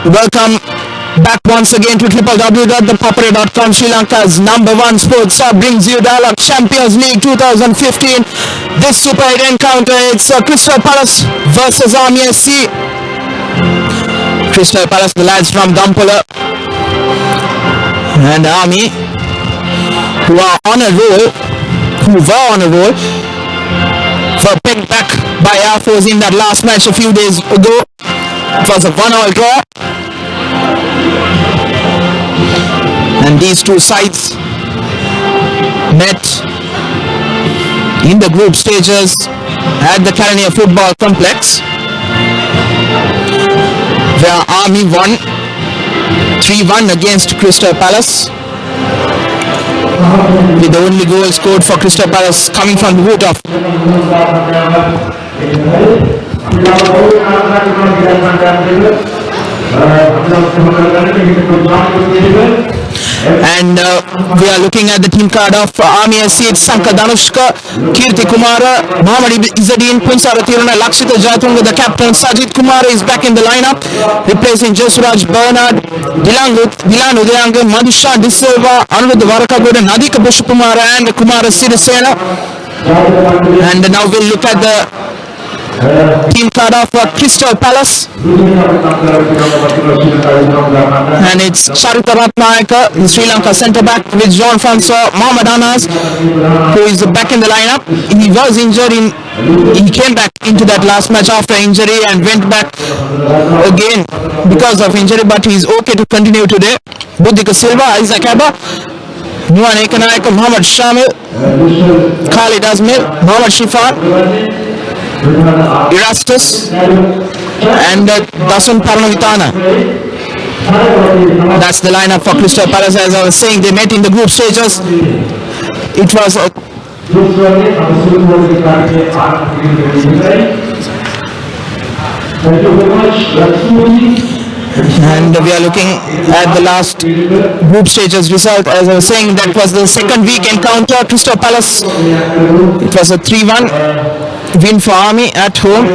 Welcome back once again to www.thepapare.com. Sri Lanka's #1 sports hub brings you Dialog Champions League 2015. This Super 8 encounter, it's Crystal Palace versus Army SC. Crystal Palace, the lads from Dampula, and Army, who were on a roll, were picked back by Air Force in that last match a few days ago. It was a 1-all draw. And these two sides met in the group stages at the Karania Football Complex, where Army won 3-1 against Crystal Palace, with the only goal scored for Crystal Palace coming from the boot of and we are looking at the team card of Army SC. It's Sanka Danushka, Kirti Kumara, Mohammad Izzadeen, Punsara Tiruna, Lakshita Jatunga, the captain. Sajid Kumara is back in the lineup, replacing Jasuraj Bernard, Dilan Udayanga, Madhusha Disilva, Anuruddha Varakagoda, Nadika Pushkumara and Kumara Sirisena. And now we'll look at the team card of Crystal Palace, and it's Charita Ratnayaka, the Sri Lanka centre back, with John Francois Mohammad Anas, who is back in the lineup. He was injured he came back into that last match after injury and went back again because of injury, but he's okay to continue today. Buddhika Silva, Isaac Abba, Nuan Ekanayaka, Mohammad Shamil, Khalid Azmir, Mohammad Shifan, Erastus and Dasun Parnavitana. That's the lineup for Crystal Palace. As I was saying, they met in the group stages. It was and we are looking at the last group stages result. As I was saying, that was the second week encounter. Crystal Palace, it was a 3-1 win for Army at home,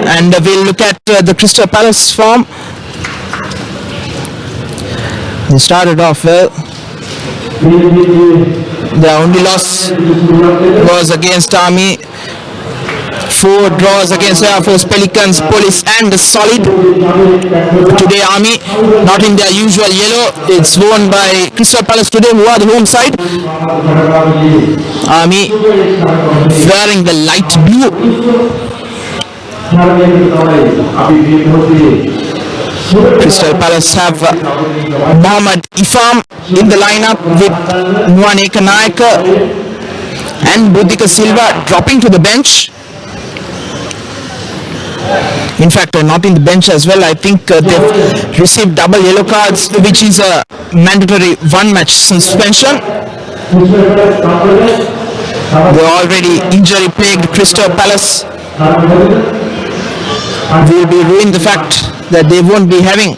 and we'll look at the Crystal Palace form. They started off well. Their only loss was against Army. 4 draws against Air Force, Pelicans, Police and Solid. Today Army, not in their usual yellow, it's worn by Crystal Palace today, who are the home side. Army wearing the light blue. Crystal Palace have Mohammad Ifam in the lineup, with Nuan Ekanayaka and Buddhika Silva dropping to the bench. In fact, not in the bench as well. I think they've received double yellow cards, which is a mandatory 1-match suspension. They're already injury-plagued. Crystal Palace will be ruined the fact that they won't be having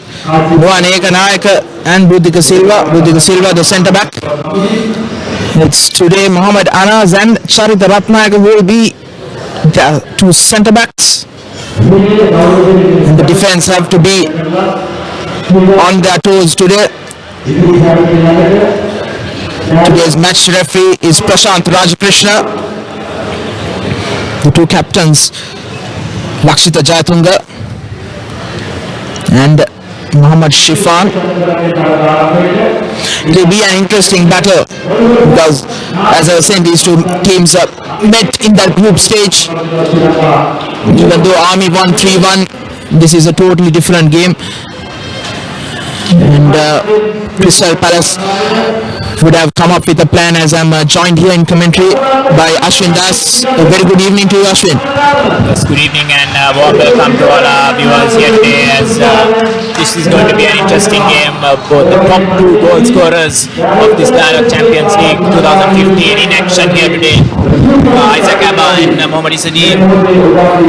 Nuan Ekanayaka and Buddhika Silva. Buddhika Silva, the centre-back. It's today Mohammad Anas and Charita Ratnayaka who will be the 2 centre-backs. And the defense have to be on their toes today. Today's match referee is Prashant Rajakrishna. The 2 captains, Lakshita Jayatunga and Mohammad Shifan. It will be an interesting battle because, as I was saying, these 2 teams met in that group stage. Even though Army won 3-1, this is a totally different game. And Crystal Palace would have come up with a plan, as I'm joined here in commentary by Ashwin Das. A very good evening to you, Ashwin. Yes, good evening and warm welcome to all our viewers here today, as this is going to be an interesting game. Both the top 2 goal scorers of this Dialog Champions League 2015 in action here today. Isaac Abba and Mohammad Izzadeen,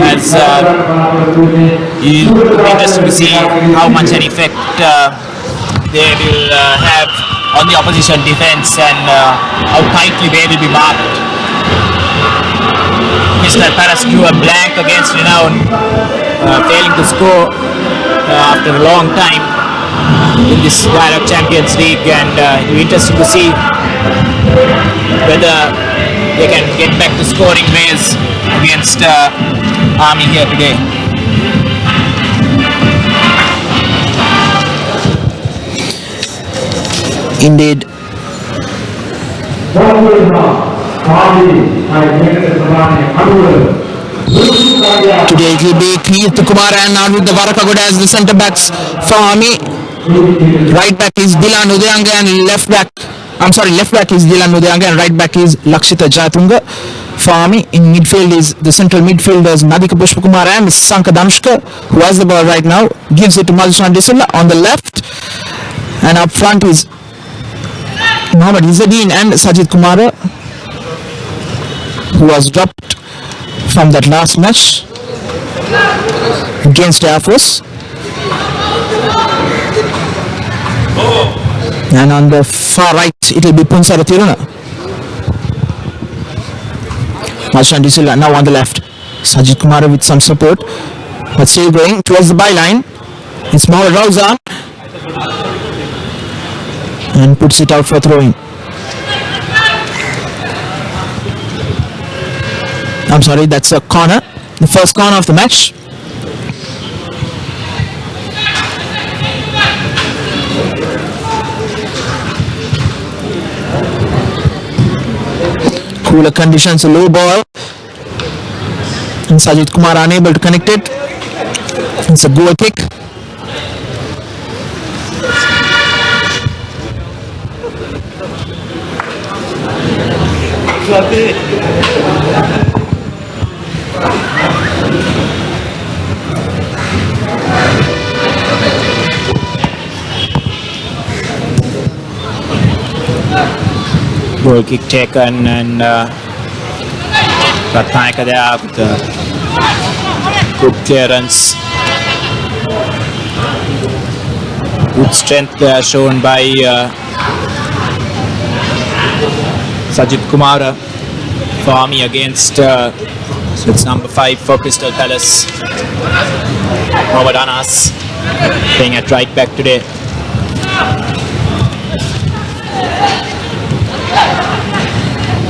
as it will be interesting to see how much an effect they will have on the opposition defence and how tightly they will be marked. Crystal Palace drew a blank against Renown, failing to score after a long time in this Dialog Champions League, and it'll be interesting to see whether they can get back to scoring ways against Army here today. Indeed. Today it will be Kirti Kumar and Arvind Varakagoda as the centre backs for Army. Right back is Dilan Udayanga and left back is Dilan Udayanga and right back is Lakshita Jatunga. For Army, in midfield is the central midfielders Nadika Pushpakumar and Sanka Danushka, who has the ball right now, gives it to Madhushan Disilla on the left, and up front is Mohammad Izzadeen and Sajid Kumara, who was dropped from that last match against Air Force. And on the far right, it will be Punsara Tiruna. Madhushan Disilla now on the left. Sajid Kumara with some support, but still going towards the byline. It's Mohammad Rauzan and puts it out for throwing. I'm sorry, that's a corner. The first corner of the match. Cooler conditions, a low ball. And Sajid Kumar unable to connect it. It's a goal kick. Goal kick taken, and Ratnayaka there with a good clearance. Good strength there shown by Sajid Kumara for Army against so it's number 5 for Crystal Palace, Mohammad Anas, playing at right back today.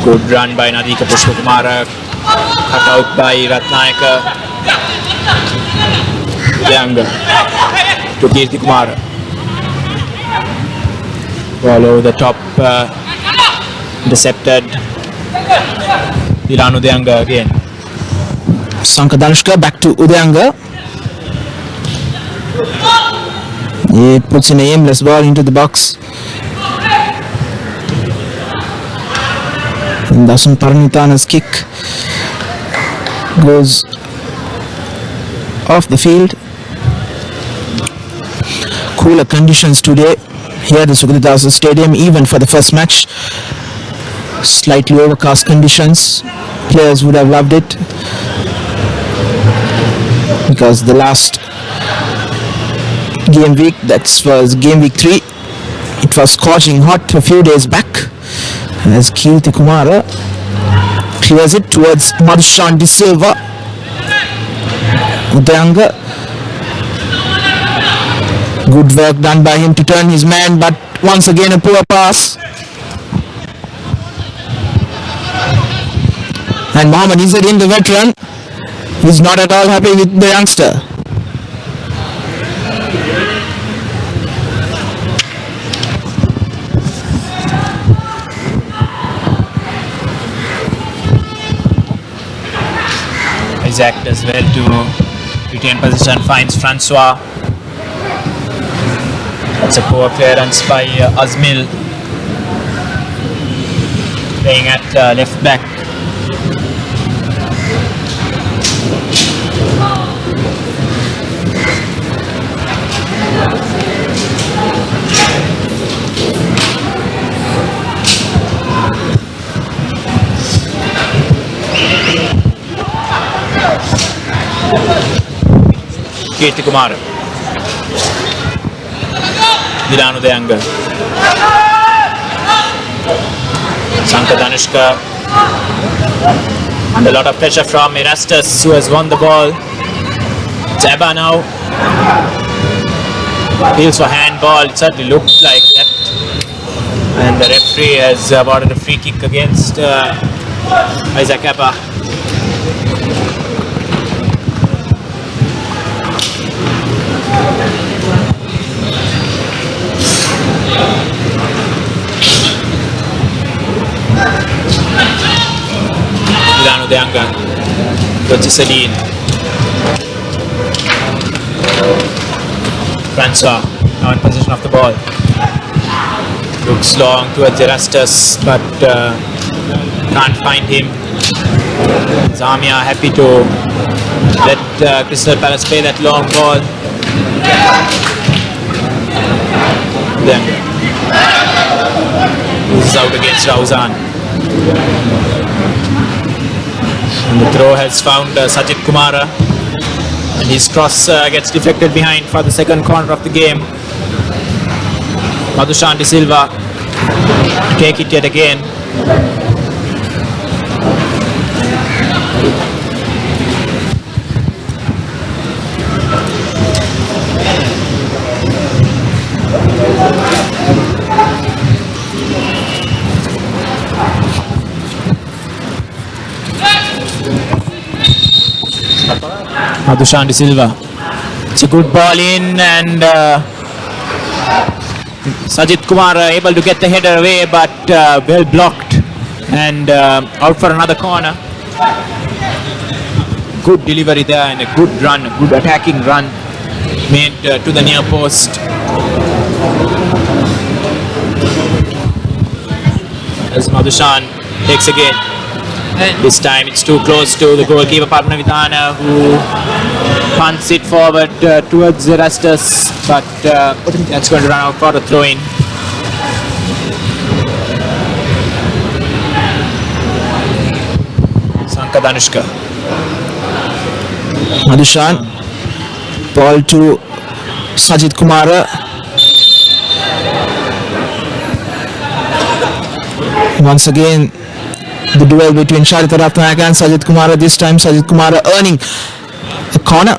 Good run by Nadika Pushpakumara, cut out by Ratnayaka. Younger to Kirti Kumara. Ball over the top, intercepted. Dilan Udayanga again. Sanka Danushka back to Udayanga. It puts in an aimless ball into the box. And Dasun Paranitana's kick goes off the field. Cooler conditions today here at the Sukhdasa Stadium, even for the first match. Slightly overcast conditions. Players would have loved it because the last game week, that was game week 3, it was scorching hot a few days back. As Kirti Kumara clears it towards Madhushan Disilla. Udayanga. Good work done by him to turn his man, but once again a poor pass. And Mohammad Izzadeen, the veteran, is not at all happy with the youngster. Isaac does well to retain position, finds Francois. That's a poor clearance by Azmil, playing at left back. Kirti Kumar, Dilan Udayanga, Sanka Danushka, Under a lot of pressure from Erastus, who has won the ball. Zaba now. Appeals for handball. It certainly looked like that. And the referee has awarded a free kick against Isaac Kappa. Milano Deanga. Rotisadine. Francois now in possession of the ball. Looks long towards Erastus, but can't find him. Zamia happy to let Crystal Palace play that long ball. Then loses out against Rauzan. And the throw has found Sajid Kumara, and his cross gets deflected behind for the second corner of the game. Madhushan De Silva take it yet again. Madhushan De Silva. It's a good ball in, and Sajid Kumar able to get the header away, but well blocked and out for another corner. Good delivery there and a good run, a good attacking run made to the near post. As Madhushan takes again. This time it's too close to the goalkeeper Padmanavithana, who punts it forward towards Erastus, but that's going to run out for a throw-in. Sanka Danushka. Madhushan. Ball to Sajid Kumara. Once again, the duel between Charita Ratnayaka and Sajid Kumara. This time Sajid Kumara earning a corner,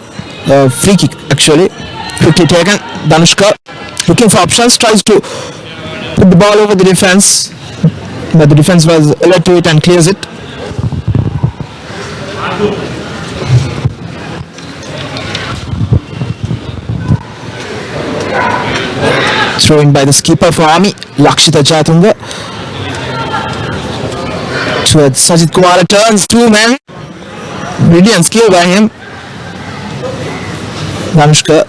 free kick actually. Quickly taken. Danushka looking for options, tries to put the ball over the defense, but the defense was alert to it and clears it. Throw in by the skipper for Army, Lakshita Jayatunga. Towards Sajid Kumara, turns two men. Brilliant skill by him. Danushka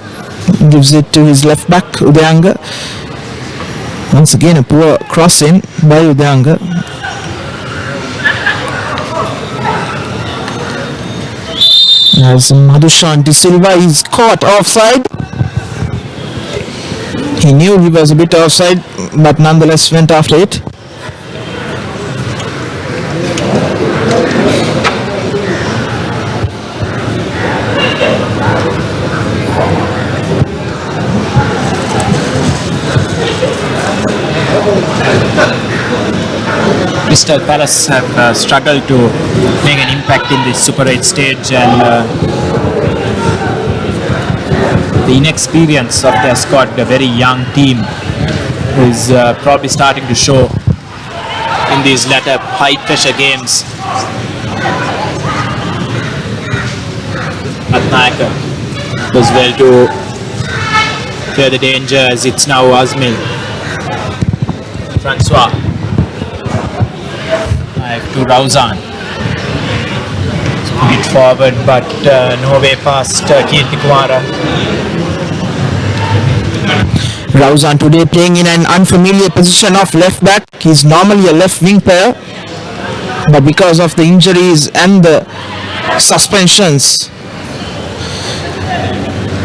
gives it to his left back, Udayanga. Once again a poor cross in by Udayanga. As Madhushan De Silva is caught offside. He knew he was a bit offside, but nonetheless went after it. Crystal Palace have struggled to make an impact in this Super 8 stage, and the inexperience of their squad, a very young team, is probably starting to show in these latter high pressure games. Ratnayaka does well to clear the danger, as it's now Azmil. Francois to Rauzan. Put it forward, but no way past Kirti Kumara. Rauzan today playing in an unfamiliar position of left back. He's normally a left wing player, but because of the injuries and the suspensions.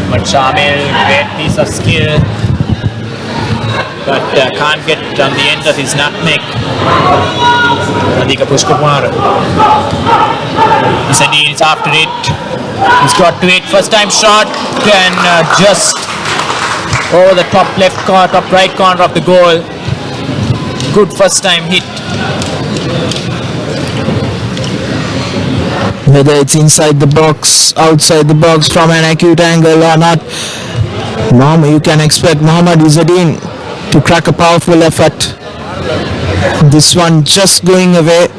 But Shamil, great piece of skill, but can't get on the end of his nutmeg. Adhika Pushkakumara. Isadine is after it. He's got to it. First time shot, and just over the top left corner, top right corner of the goal. Good first time hit. whether it's inside the box, outside the box, from an acute angle or not. You can expect Mohammad Izzadeen to crack a powerful effort. This one just going away.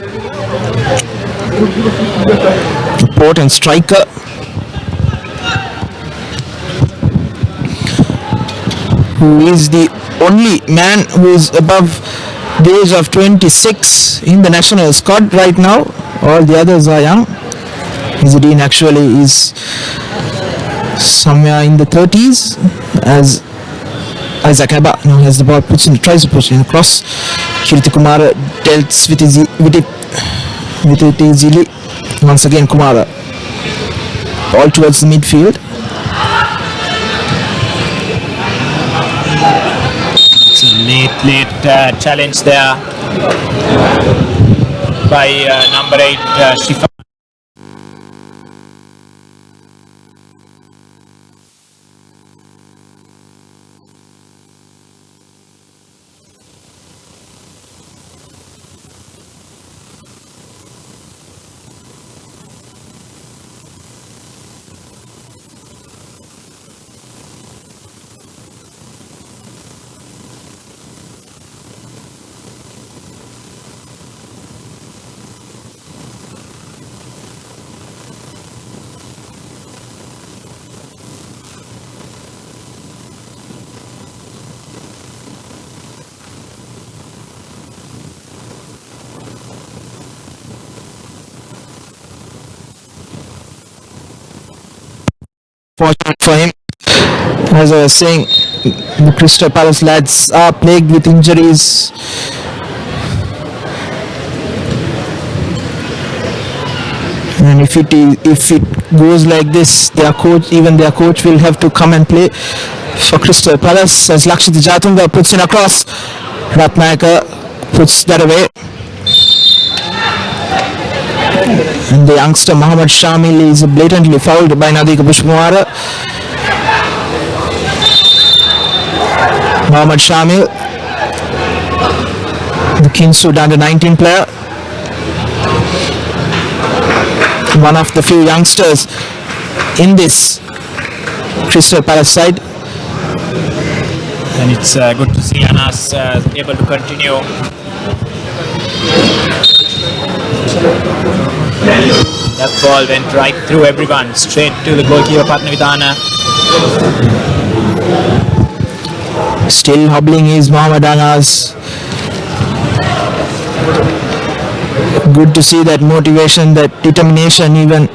Important striker. Who is the only man who is above the age of 26 in the national squad right now. All the others are young. Izzadeen actually is somewhere in the 30s, as Isaac Abba now has the ball, tries to push in across. Kirti Kumara dealt with it easily. Once again Kumara, all towards the midfield. It's a late challenge there by number 8 Shifa. Fortunate for him. As I was saying, the Crystal Palace lads are plagued with injuries. And if it goes like this, their coach will have to come and play for Crystal Palace. As Lakshita Jatunga puts in across, Ratnayaka puts that away. And the youngster Mohammad Shamil is blatantly fouled by Nadika Pushkumara. Mohammad Shamil, the Kingswood under-19 player, one of the few youngsters in this Crystal Palace side. And it's good to see Anas able to continue. That ball went right through everyone, straight to the goalkeeper Patnavidana. Still hobbling is Mohammad Anas. Good to see that motivation, that determination even.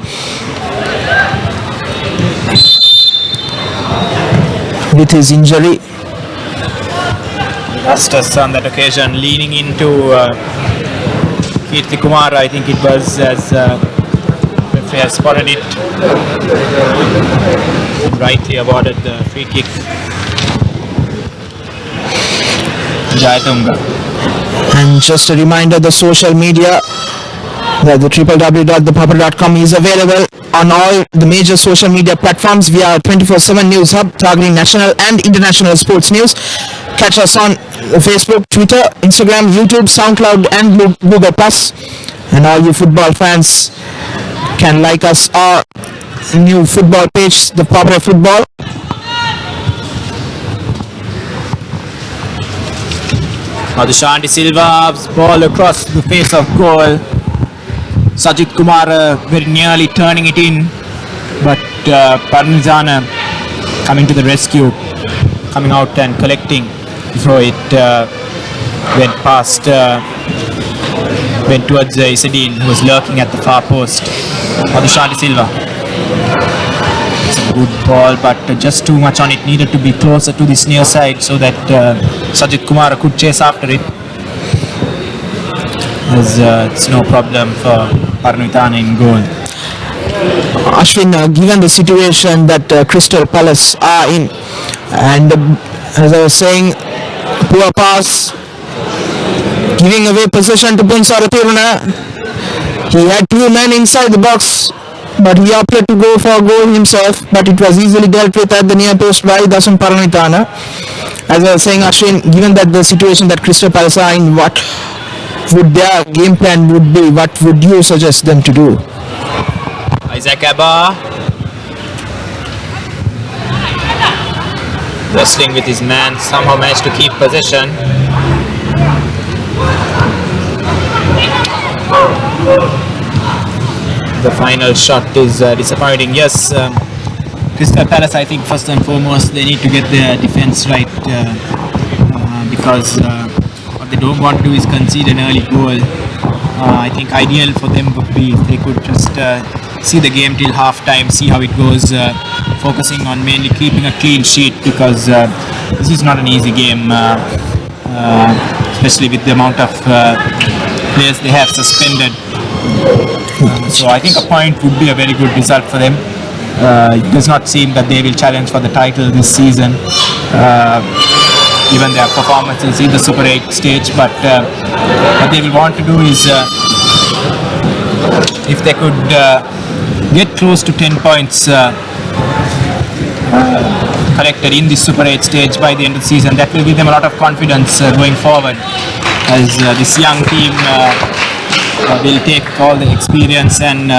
With his injury. Justice on that occasion, leaning into Kirti Kumar, I think it was, as referee has spotted it, and rightly awarded the free kick. Jayatunga. And just a reminder, the social media, that the www.thepapare.com is available on all the major social media platforms. We are 24/7 news hub targeting national and international sports news. Catch us on Facebook, Twitter, Instagram, YouTube, SoundCloud and Google Plus. And all you football fans can like us our new football page, The Papare Football. Now the Shanti Silva's ball across the face of goal. Sajid Kumar very nearly turning it in, but Parnizana coming to the rescue, coming out and collecting before it went past, went towards Izzadeen, who was lurking at the far post. Now the Shanti Silva. It's a good ball, but just too much on it. Needed to be closer to this near side so that Sajid Kumar could chase after it. It's no problem for Parnitana in goal. Ashwin, given the situation that Crystal Palace are in, and as I was saying, poor pass, giving away possession to Punsara Tiruna. He had two men inside the box, but he opted to go for a goal himself, but it was easily dealt with at the near post by Dasun Parnitana. As I was saying, Ashwin, given that the situation that Crystal Palace are in, what would their game plan would be? What would you suggest them to do? Isaac Abba wrestling with his man, somehow managed to keep possession. The final shot is disappointing. Yes, Crystal Palace, I think first and foremost they need to get their defense right because what they don't want to do is concede an early goal. I think ideal for them would be if they could just see the game till half time, see how it goes, focusing on mainly keeping a clean sheet because this is not an easy game, especially with the amount of players they have suspended. So I think a point would be a very good result for them. It does not seem that they will challenge for the title this season, given their performances in the Super 8 stage. But what they will want to do is, if they could get close to 10 points collected in the Super 8 stage by the end of the season, that will give them a lot of confidence going forward, as this young team will take all the experience and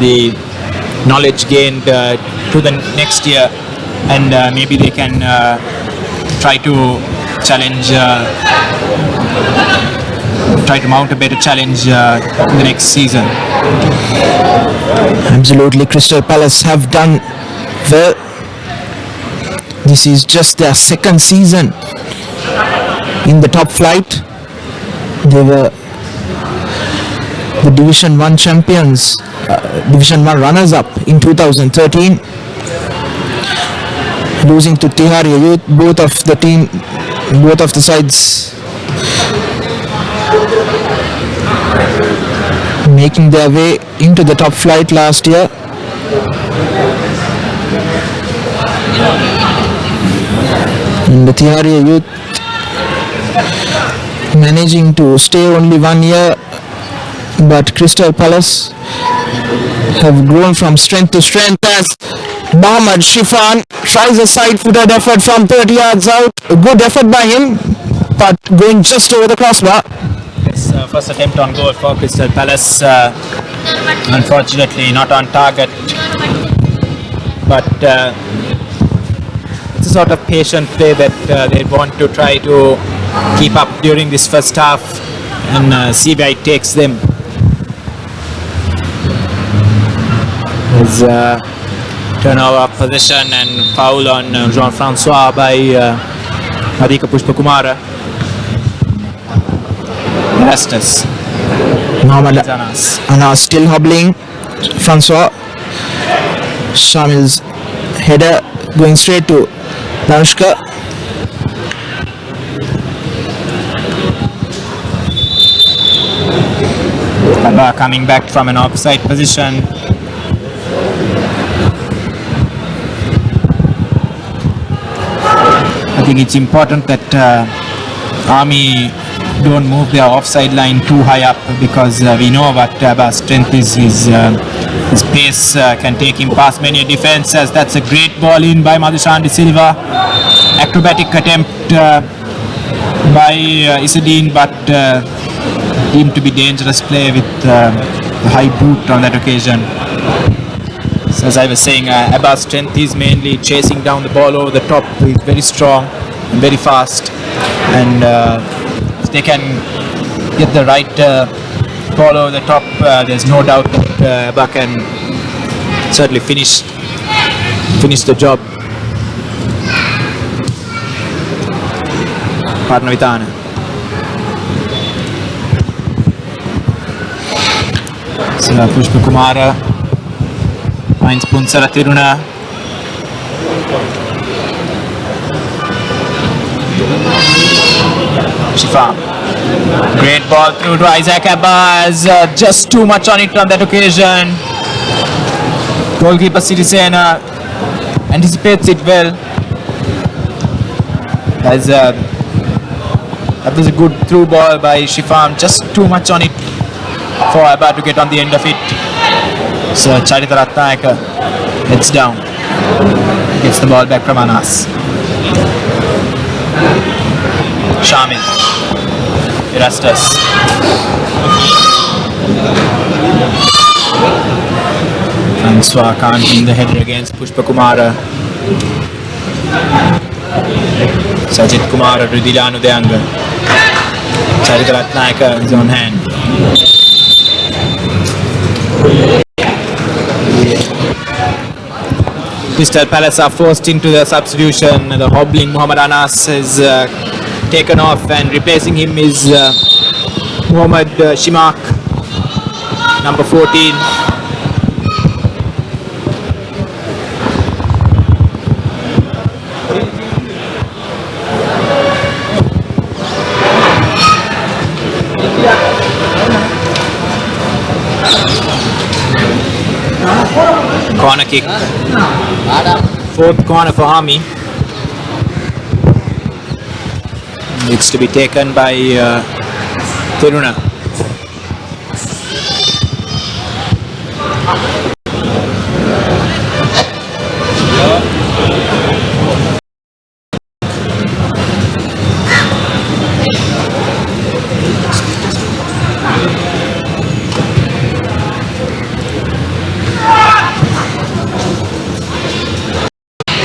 the knowledge gained to the next year, and maybe they can try to challenge, try to mount a better challenge in the next season. Absolutely, Crystal Palace have done well. This is just their second season in the top flight. They were the Division 1 champions, Division 1 runners-up in 2013, losing to ThePapare Youth. Both of the sides making their way into the top flight last year. And the ThePapare Youth managing to stay only 1 year, but Crystal Palace have grown from strength to strength as Mohammad Shifan tries a side-footed effort from 30 yards out. A good effort by him, but going just over the crossbar. Yes, first attempt on goal for Crystal Palace. Unfortunately, not on target. But it's a sort of patient play that they want to try to keep up during this first half and see where it takes them. There's turnover of possession and foul on Jean-Francois by Adhika Pushpakumara. Erastus. Mohammad Anas. Anas still hobbling. Francois. Shamil's header going straight to Danushka. Abba coming back from an offside position. I think it's important that Army don't move their offside line too high up, because we know what Abba's strength is. His pace can take him past many defenses. That's a great ball in by Madhushan De Silva. Acrobatic attempt by Isadine, but deemed to be dangerous play with the high boot on that occasion. So as I was saying, Abba's strength is mainly chasing down the ball over the top. He's very strong and very fast, and if they can get the right ball over the top, there's no doubt that Abba can certainly finish the job. Parnavitana. So Pushpakumara finds Punsara Tiruna. Shifam. Great ball through to Isaac Abbas. Just too much on it on that occasion. Goalkeeper Sirisena anticipates it well. As that was a good through ball by Shifam. Just too much on it for Abba to get on the end of it. So Charita Ratnayaka heads down, gets the ball back from Anas. Shamil, Erastus. Francois can't win the header against Pushpa Kumara. Sajid Kumara to Dilanu Deanga. Charita Ratnayaka is on hand. Crystal Palace are forced into the substitution. The hobbling Muhammad Anas is taken off, and replacing him is Muhammad Shimak, number 14. Corner kick. Fourth corner for Army. It's to be taken by Tiruna.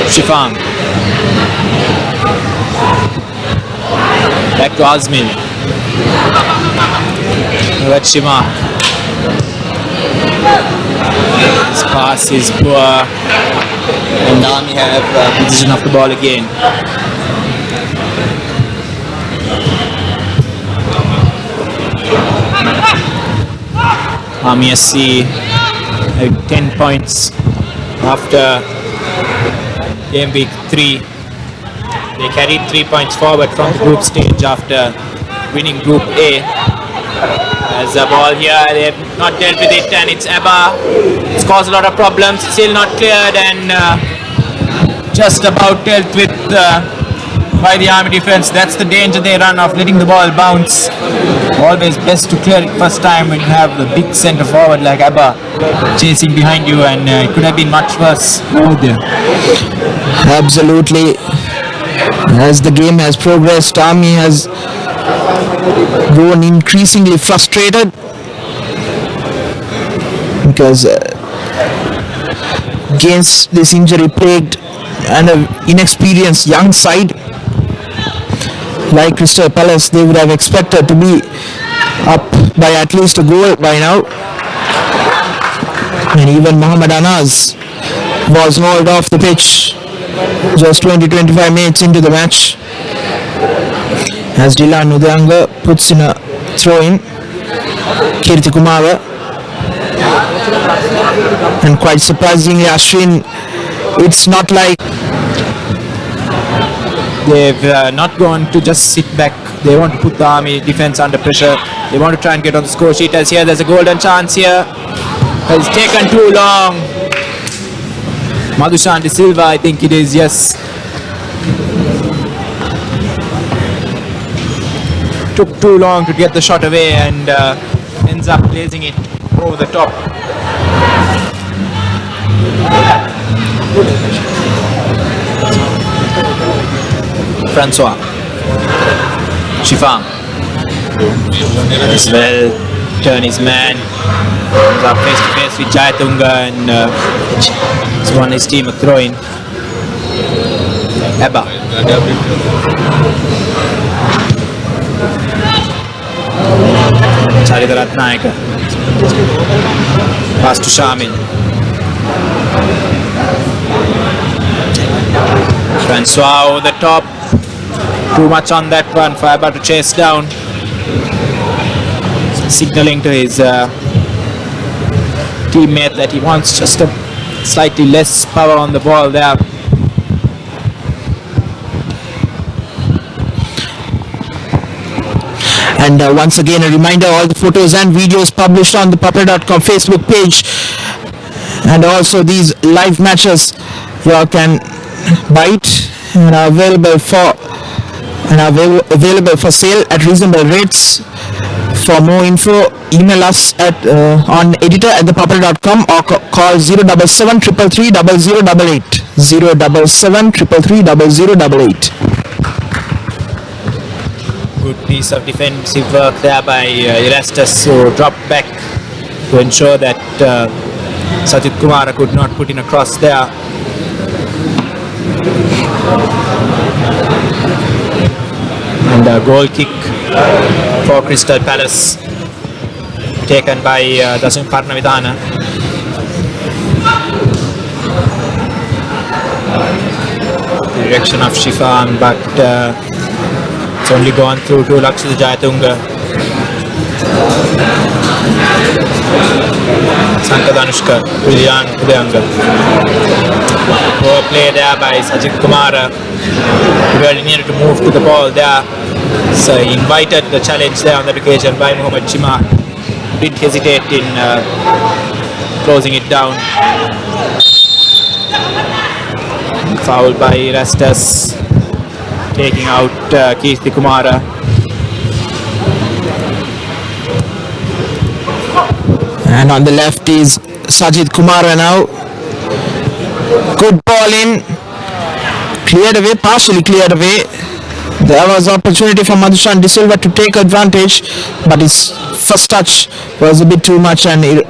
Shifang. Back to Azmil. Red Shima. His pass is poor. And now we have possession of the ball again. Army SC 10 points after game week 3. They carried 3 points forward from the group stage after winning Group A. There's a ball here, they have not dealt with it, and it's Abba. It's caused a lot of problems, still not cleared, and just about dealt with by the Army defense. That's the danger they run of letting the ball bounce. Always best to clear it first time when you have the big centre forward like Abba chasing behind you, and it could have been much worse out there. Absolutely. As the game has progressed, Army has grown increasingly frustrated because against this injury-plagued and an inexperienced young side like Crystal Palace, they would have expected to be up by at least a goal by now. And even Muhammad Anas was hauled off the pitch just 20-25 minutes into the match as Dilan Udanga puts in a throw in. Kirti Kumara, and quite surprisingly Ashwin, it's not like they've not gone to just sit back. They want to put the Army defense under pressure. They want to try and get on the score sheet. As here there's a golden chance here. It's taken too long. Madhushan De Silva, I think it is, yes. Took too long to get the shot away, and ends up placing it over the top. Francois. Shifang. As well, turn his man. Comes up face to face with Jayatunga, and he's won his team a throw in. Abba. Charita Ratnayaka. Pass to Shamil. Francois over the top. Too much on that one for Abba to chase down. Signalling to his teammate that he wants just a slightly less power on the ball there. And once again a reminder, all the photos and videos published on the ThePapare.com Facebook page, and also these live matches you all can bite and are available for sale at reasonable rates. For more info, email us at on editor@thepapare.com or call 077 333 0088 077 333 0088. Good piece of defensive work there by Erastus, who dropped back to ensure that Sajid Kumara could not put in a cross there. And a goal kick for Crystal Palace taken by Dasun Parnavidana. Direction of Shifan, but it's only gone through to Lakshita Jayatunga. Sankadanushka, Brilliant Udayanga. Poor play there by Sajid Kumara. He really needed to move to the ball there. So he invited the challenge there on that occasion by Muhammad Chima. Didn't hesitate in closing it down. Foul by Rastas, taking out Kirti Kumara. And on the left is Sajid Kumara now. Good ball in. Cleared away, partially cleared away. There was opportunity for Madhushan De Silva to take advantage, but his first touch was a bit too much and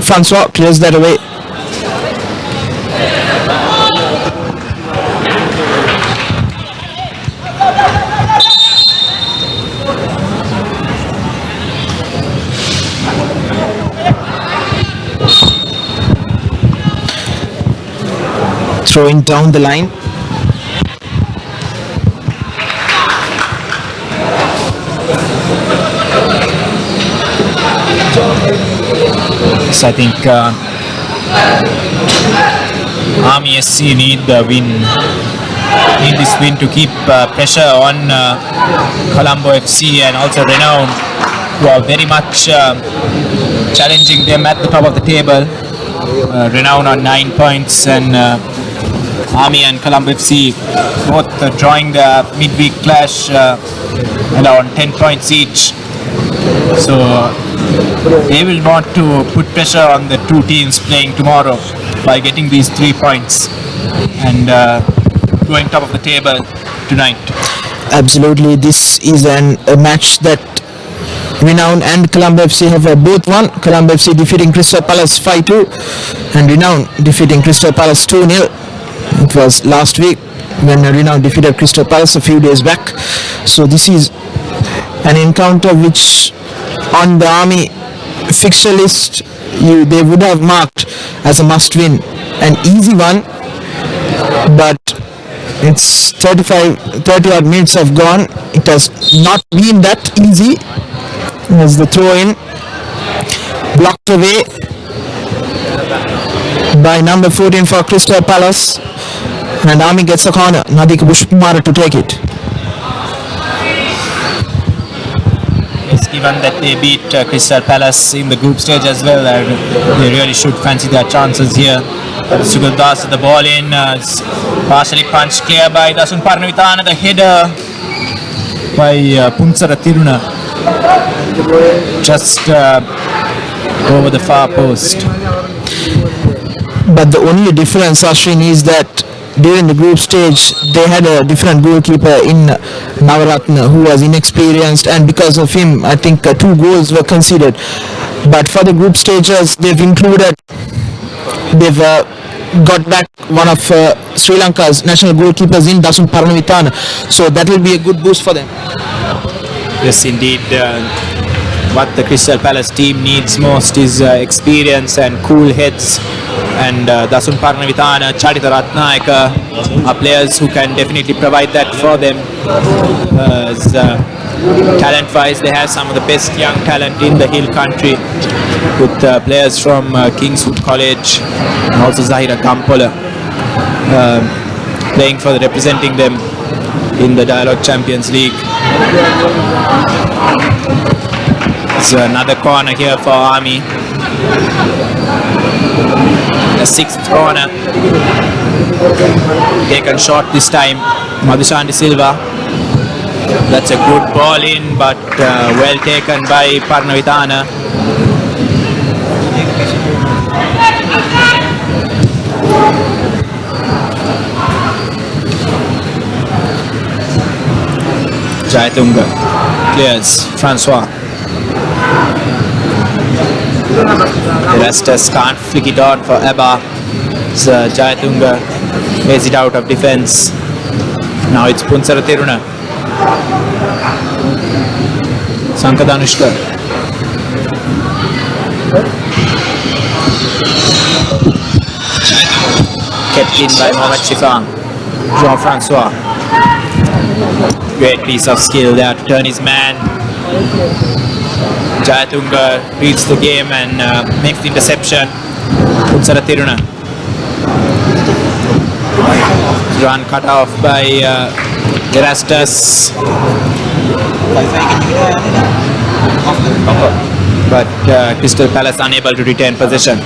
Francois clears that away. Throwing down the line. So I think Army SC need the win. Need this win to keep pressure on Colombo FC and also Renown, who are very much challenging them at the top of the table. Renown on 9 points and Army and Colombo FC both drawing the midweek clash on 10 points each. So they will want to put pressure on the two teams playing tomorrow by getting these 3 points and going top of the table tonight. Absolutely, this is a match that Renown and Colombo FC have both won. Colombo FC defeating Crystal Palace 5-2 and Renown defeating Crystal Palace 2-0. It was last week when Renown defeated Crystal Palace a few days back. So this is an encounter which on the Army fixture list they would have marked as a must win. An easy one, but it's 30 odd minutes have gone. It has not been that easy. As the throw in blocked away by number 14 for Crystal Palace, and Army gets a corner. Nadik Bushkumara to take it. It's given that they beat Crystal Palace in the group stage as well, they really should fancy their chances here. Sugal Das the ball in, partially punched clear by Dasun Parnavitana, the header by Punsara Tiruna, just over the far post. But the only difference, Ashwin, is that during the group stage they had a different goalkeeper in Navaratna who was inexperienced, and because of him I think 2 goals were conceded. But for the group stages they've got back one of Sri Lanka's national goalkeepers in Dasun Parnavitana, so that will be a good boost for them. Yes, indeed. What the Crystal Palace team needs most is experience and cool heads, and Dasun Parnavitana, Charita Ratnayaka are players who can definitely provide that for them. Talent-wise, they have some of the best young talent in the hill country, with players from Kingswood College and also Zahira Kampola representing them in the Dialog Champions League. So another corner here for Army. The 6th corner. Taken short this time. Madhushan De Silva. That's a good ball in, but well taken by Parnavitana. Jayatunga clears. Francois. Erastus can't flick it on for Abba. So Jayatunga plays it out of defense. Now it's Punsara Tiruna. Sankadanushka. Kept in by Mohamed Shifang. Jean-Francois. Great piece of skill there to turn his man. Jayatunga reads the game and makes the interception. Punsara Tiruna. Run cut off by Erastus. But Crystal Palace unable to retain possession.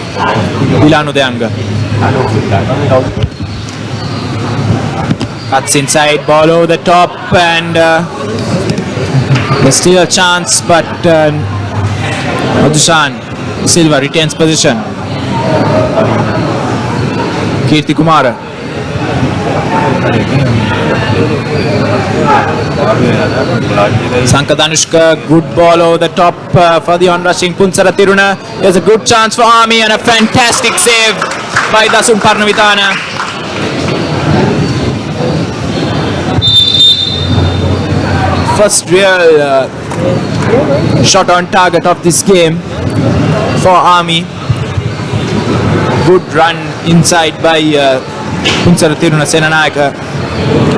Dilanu Deanga. Cuts inside, ball over the top, and there's still a chance, but Madhushan Silva retains position. Kirti Kumara. Sankadanushka, good ball over the top for the onrushing Punsara Tiruna. There's a good chance for Army and a fantastic save by Dasun Parnavitana. First real shot on target of this game for Army. Good run inside by Punsara Tiruna Senanayaka,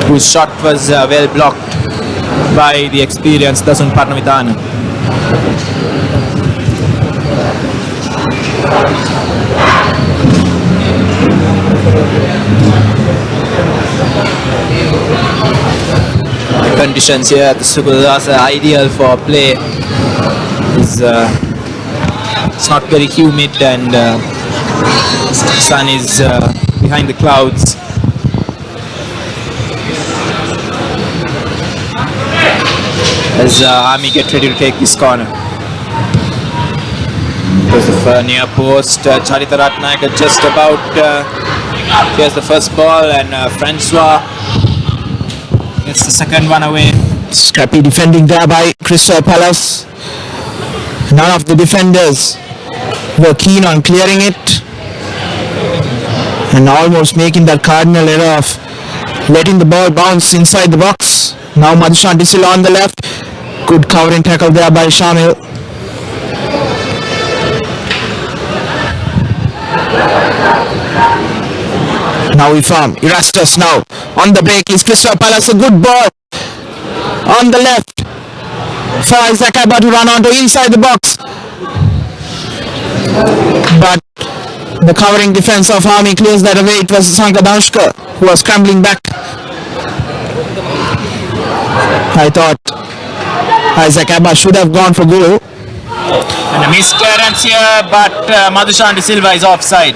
whose shot was well blocked by the experienced Dasun Parnavitana. The conditions here at the Sukudasa are ideal for play. It's not very humid and sun is behind the clouds. As Army get ready to take this corner. There's the near post. Charita Ratnayaka just about here's the first ball, and Francois gets the second one away. Scrappy defending there by Crystal Palace. None of the defenders were keen on clearing it, and almost making that cardinal error of letting the ball bounce inside the box. Now Madhushan Disila on the left. Good covering tackle there by Shamil. Now we farm. Erastus now on the break is Crystal Palace. A good ball on the left for Isaac Abba to run onto inside the box. But the covering defense of Army clears that away. It was Sankadanushka who was scrambling back. I thought Isaac Abba should have gone for goal. And a misclearance here, but Madhushan De Silva is offside.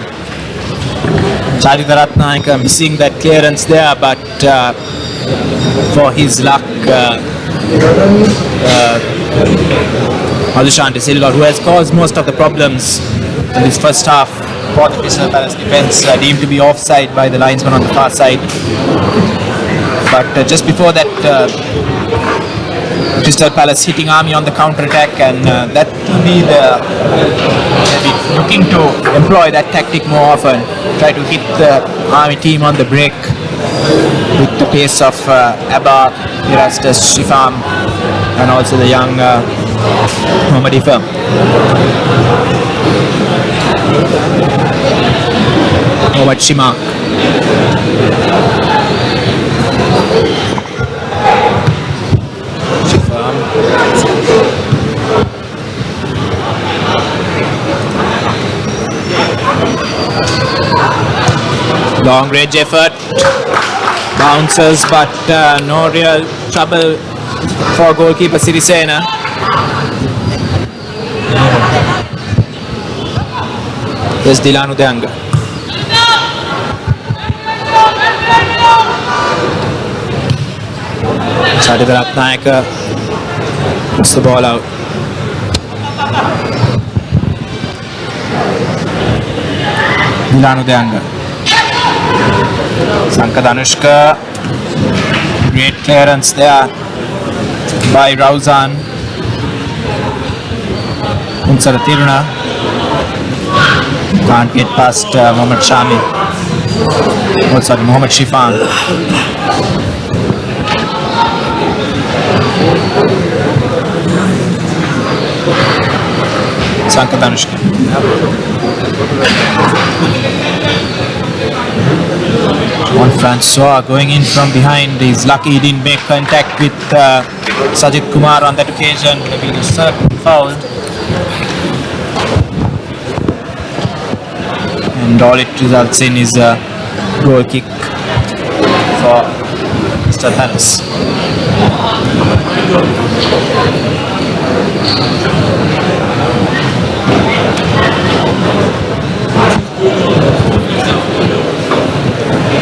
Charita Ratnayaka missing that clearance there, but for his luck, Madhushan De Silva, who has caused most of the problems in this first half for the Crystal Palace defence, deemed to be offside by the linesman on the far side. But just before that, Crystal Palace hitting Army on the counter-attack, and that will be they'll be looking to employ that tactic more often. Try to hit the Army team on the break with the pace of Abba, Erastus, Shifam, and also the young Mohammad Ifam. Mohammad Shimak. Long range effort, bounces, but no real trouble for goalkeeper Sirisena. There's Dilanu Deanga. Charita Ratnayaka puts the ball out. Dilanu Deanga. Sankadanushka. Great clearance there by Rauzan. Punsara Tiruna. Can't get past Mohammad Shamil. Oh, sorry, Mohammad Shifan. Sanka Danushka. On Francois going in from behind. He's lucky he didn't make contact with Sajid Kumar on that occasion. Maybe a certain foul. And all it results in is a goal kick for Mr. Palace.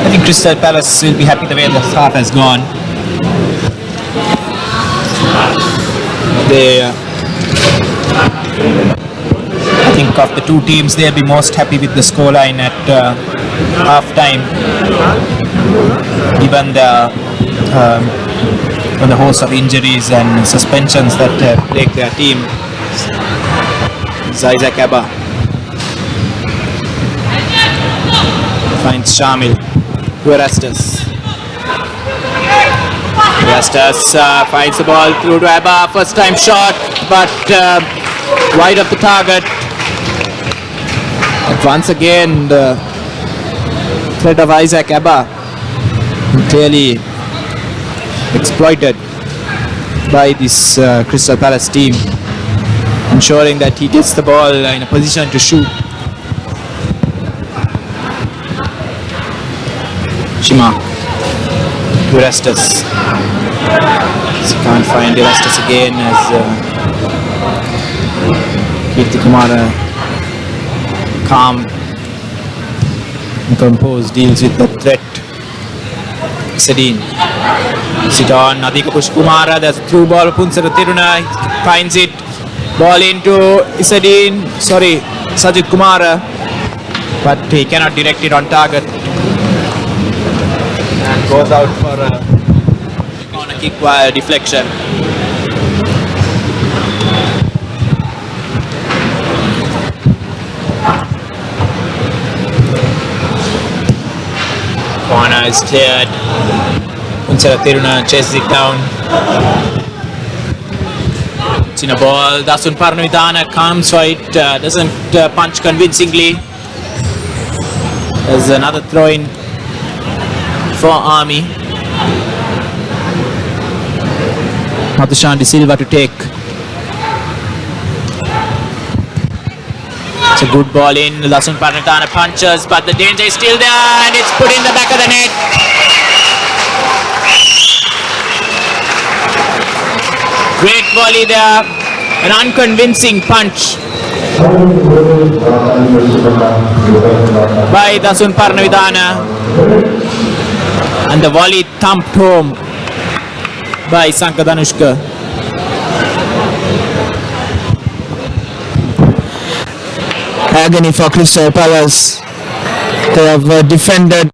I think Crystal Palace will be happy the way the half has gone. I think of the two teams, they'll be most happy with the scoreline at half time, given the host of injuries and suspensions that plague their team. Isaac Abba finds Shamil. Erastus finds the ball through to Abba. First time shot, but wide of the target. But once again, the threat of Isaac Abba clearly exploited by this Crystal Palace team, ensuring that he gets the ball in a position to shoot. Shima to Erastus. So can't find Erastus again as Kirti Kumara, calm and composed, deals with the threat. Sadine. Sit on Adhika Pushkumara. There's a through ball. Punsara Tiruna finds it. Ball into Isadine. Sorry, Sajid Kumara. But he cannot direct it on target. And goes out for a corner kick via deflection. Corner is cleared. Punsara Tiruna chases it down. It's in a ball. Dasun Parnuidana comes for it. Doesn't punch convincingly. There's another throw in for Army. Matushan De Silva to take. It's a good ball in. Dasun Parnuidana punches, but the danger is still there, and it's put in the back of the net. Great volley there, an unconvincing punch by Dasun Parnuidana, and the volley thumped home by Sanka Danushka. Agony for Crystal Palace. They have defended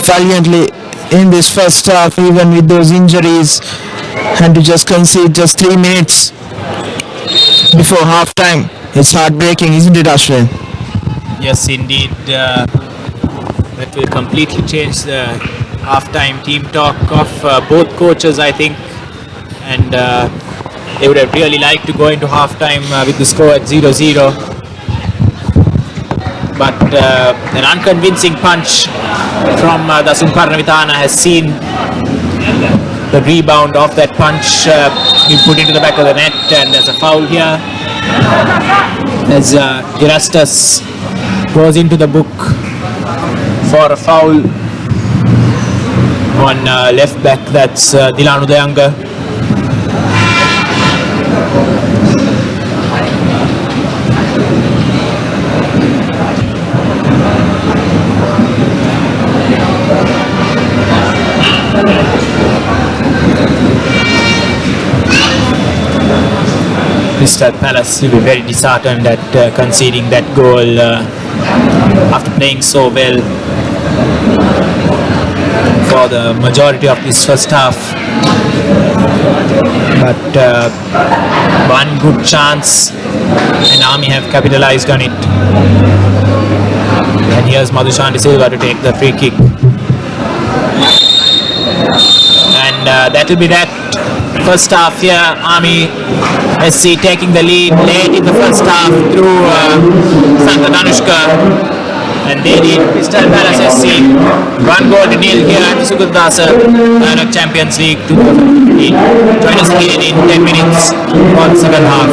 valiantly in this first half, even with those injuries, and to just concede just 3 minutes before half time. It's heartbreaking, isn't it, Ashwin? Yes, indeed. That will completely change the half-time team talk of both coaches, I think. And they would have really liked to go into half-time with the score at 0-0. But an unconvincing punch from Dasun Parnuidana has seen the rebound of that punch being put into the back of the net, and there's a foul here as Erastus goes into the book for a foul on left back. That's Dilan Udayanga. Crystal Palace will be very disheartened at conceding that goal after playing so well for the majority of this first half. But one good chance and Army have capitalized on it. And here's Madhushan Silva to take the free kick. And that will be that. First half here, Army SC taking the lead late in the first half through Santa Danushka. And they need Crystal Palace SC 1-0 here at the Sugurdasa Dialog Champions League 2015. Join us again in 10 minutes for the second half.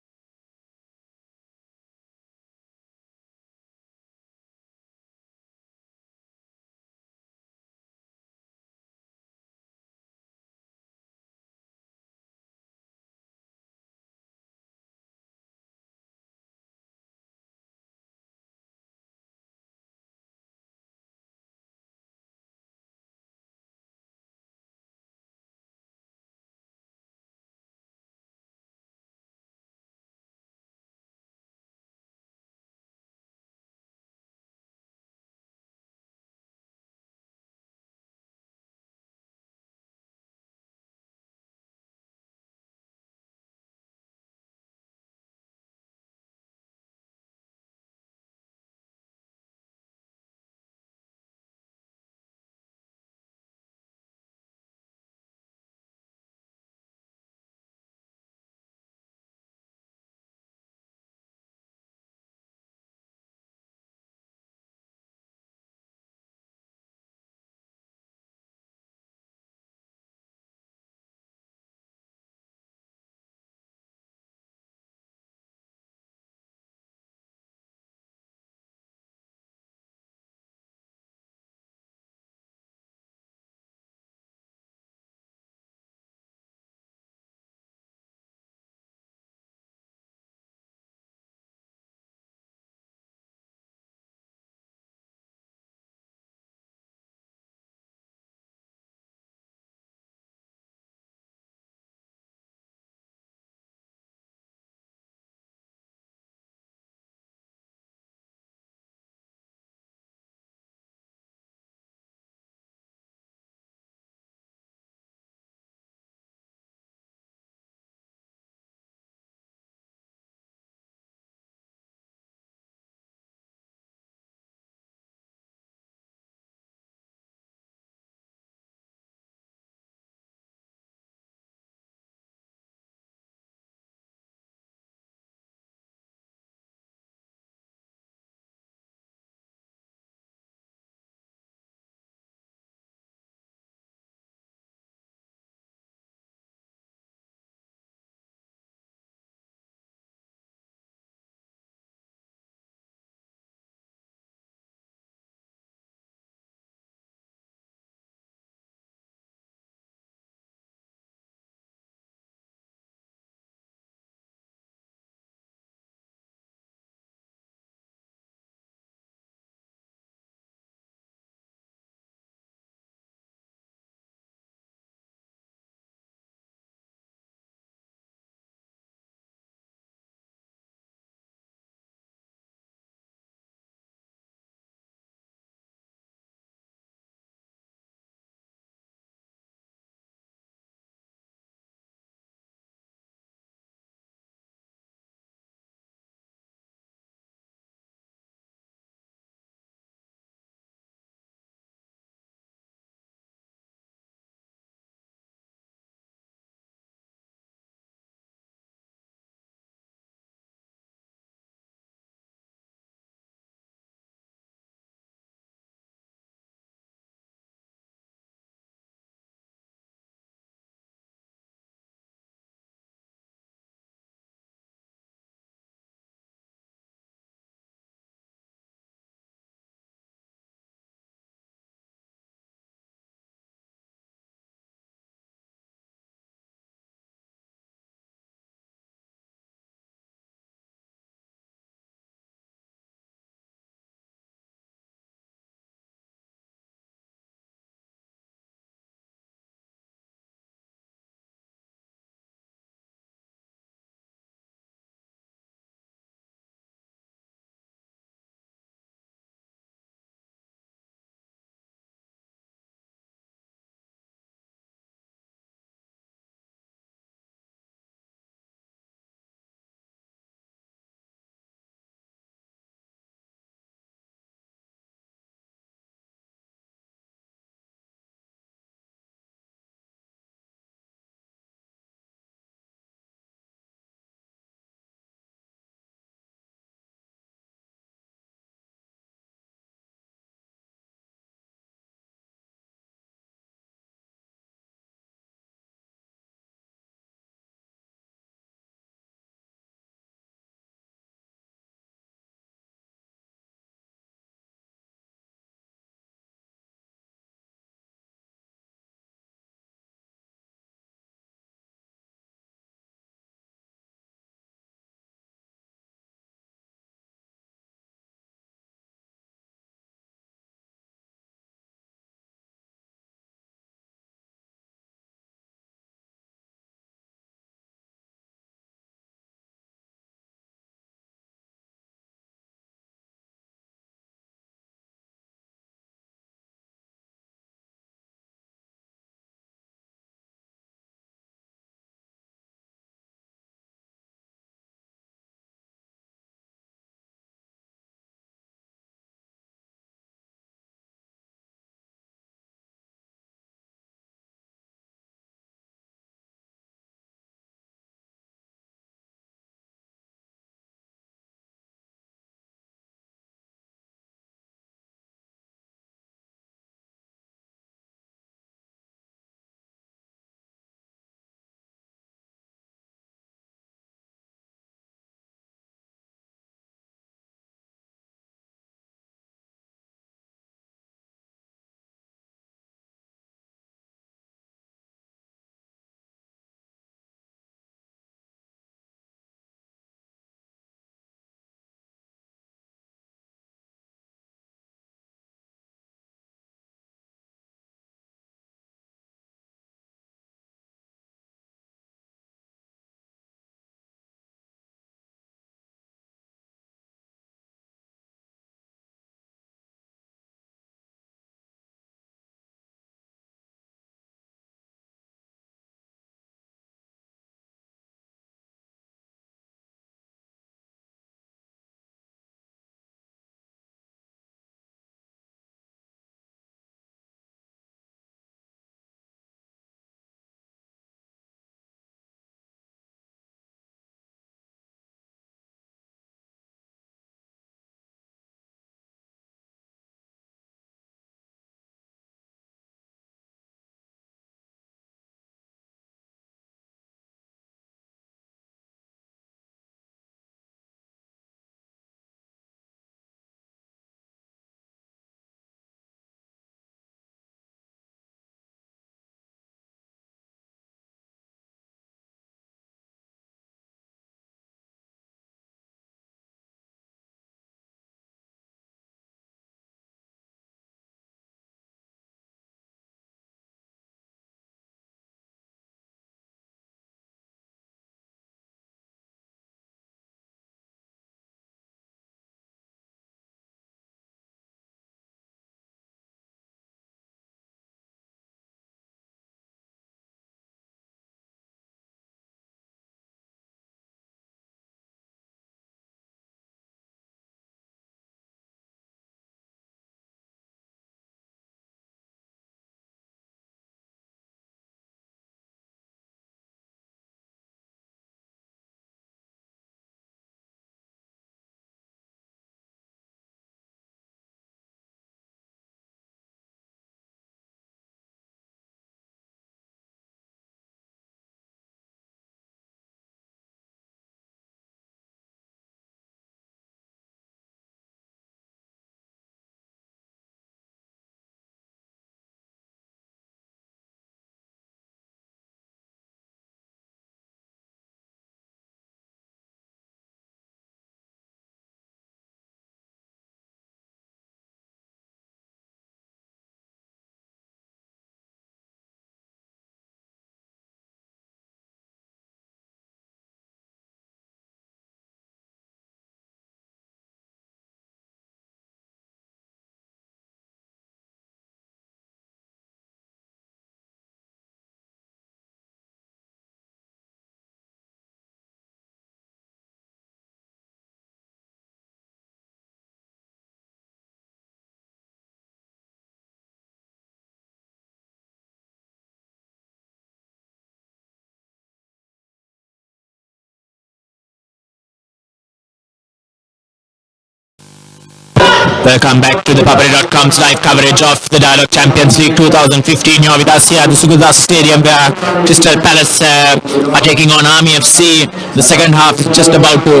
Welcome back to the ThePapare.com's live coverage of the Dialog Champions League 2015. You're with us here at the Sugudas Stadium where Crystal Palace are taking on Army FC. The second half is just about to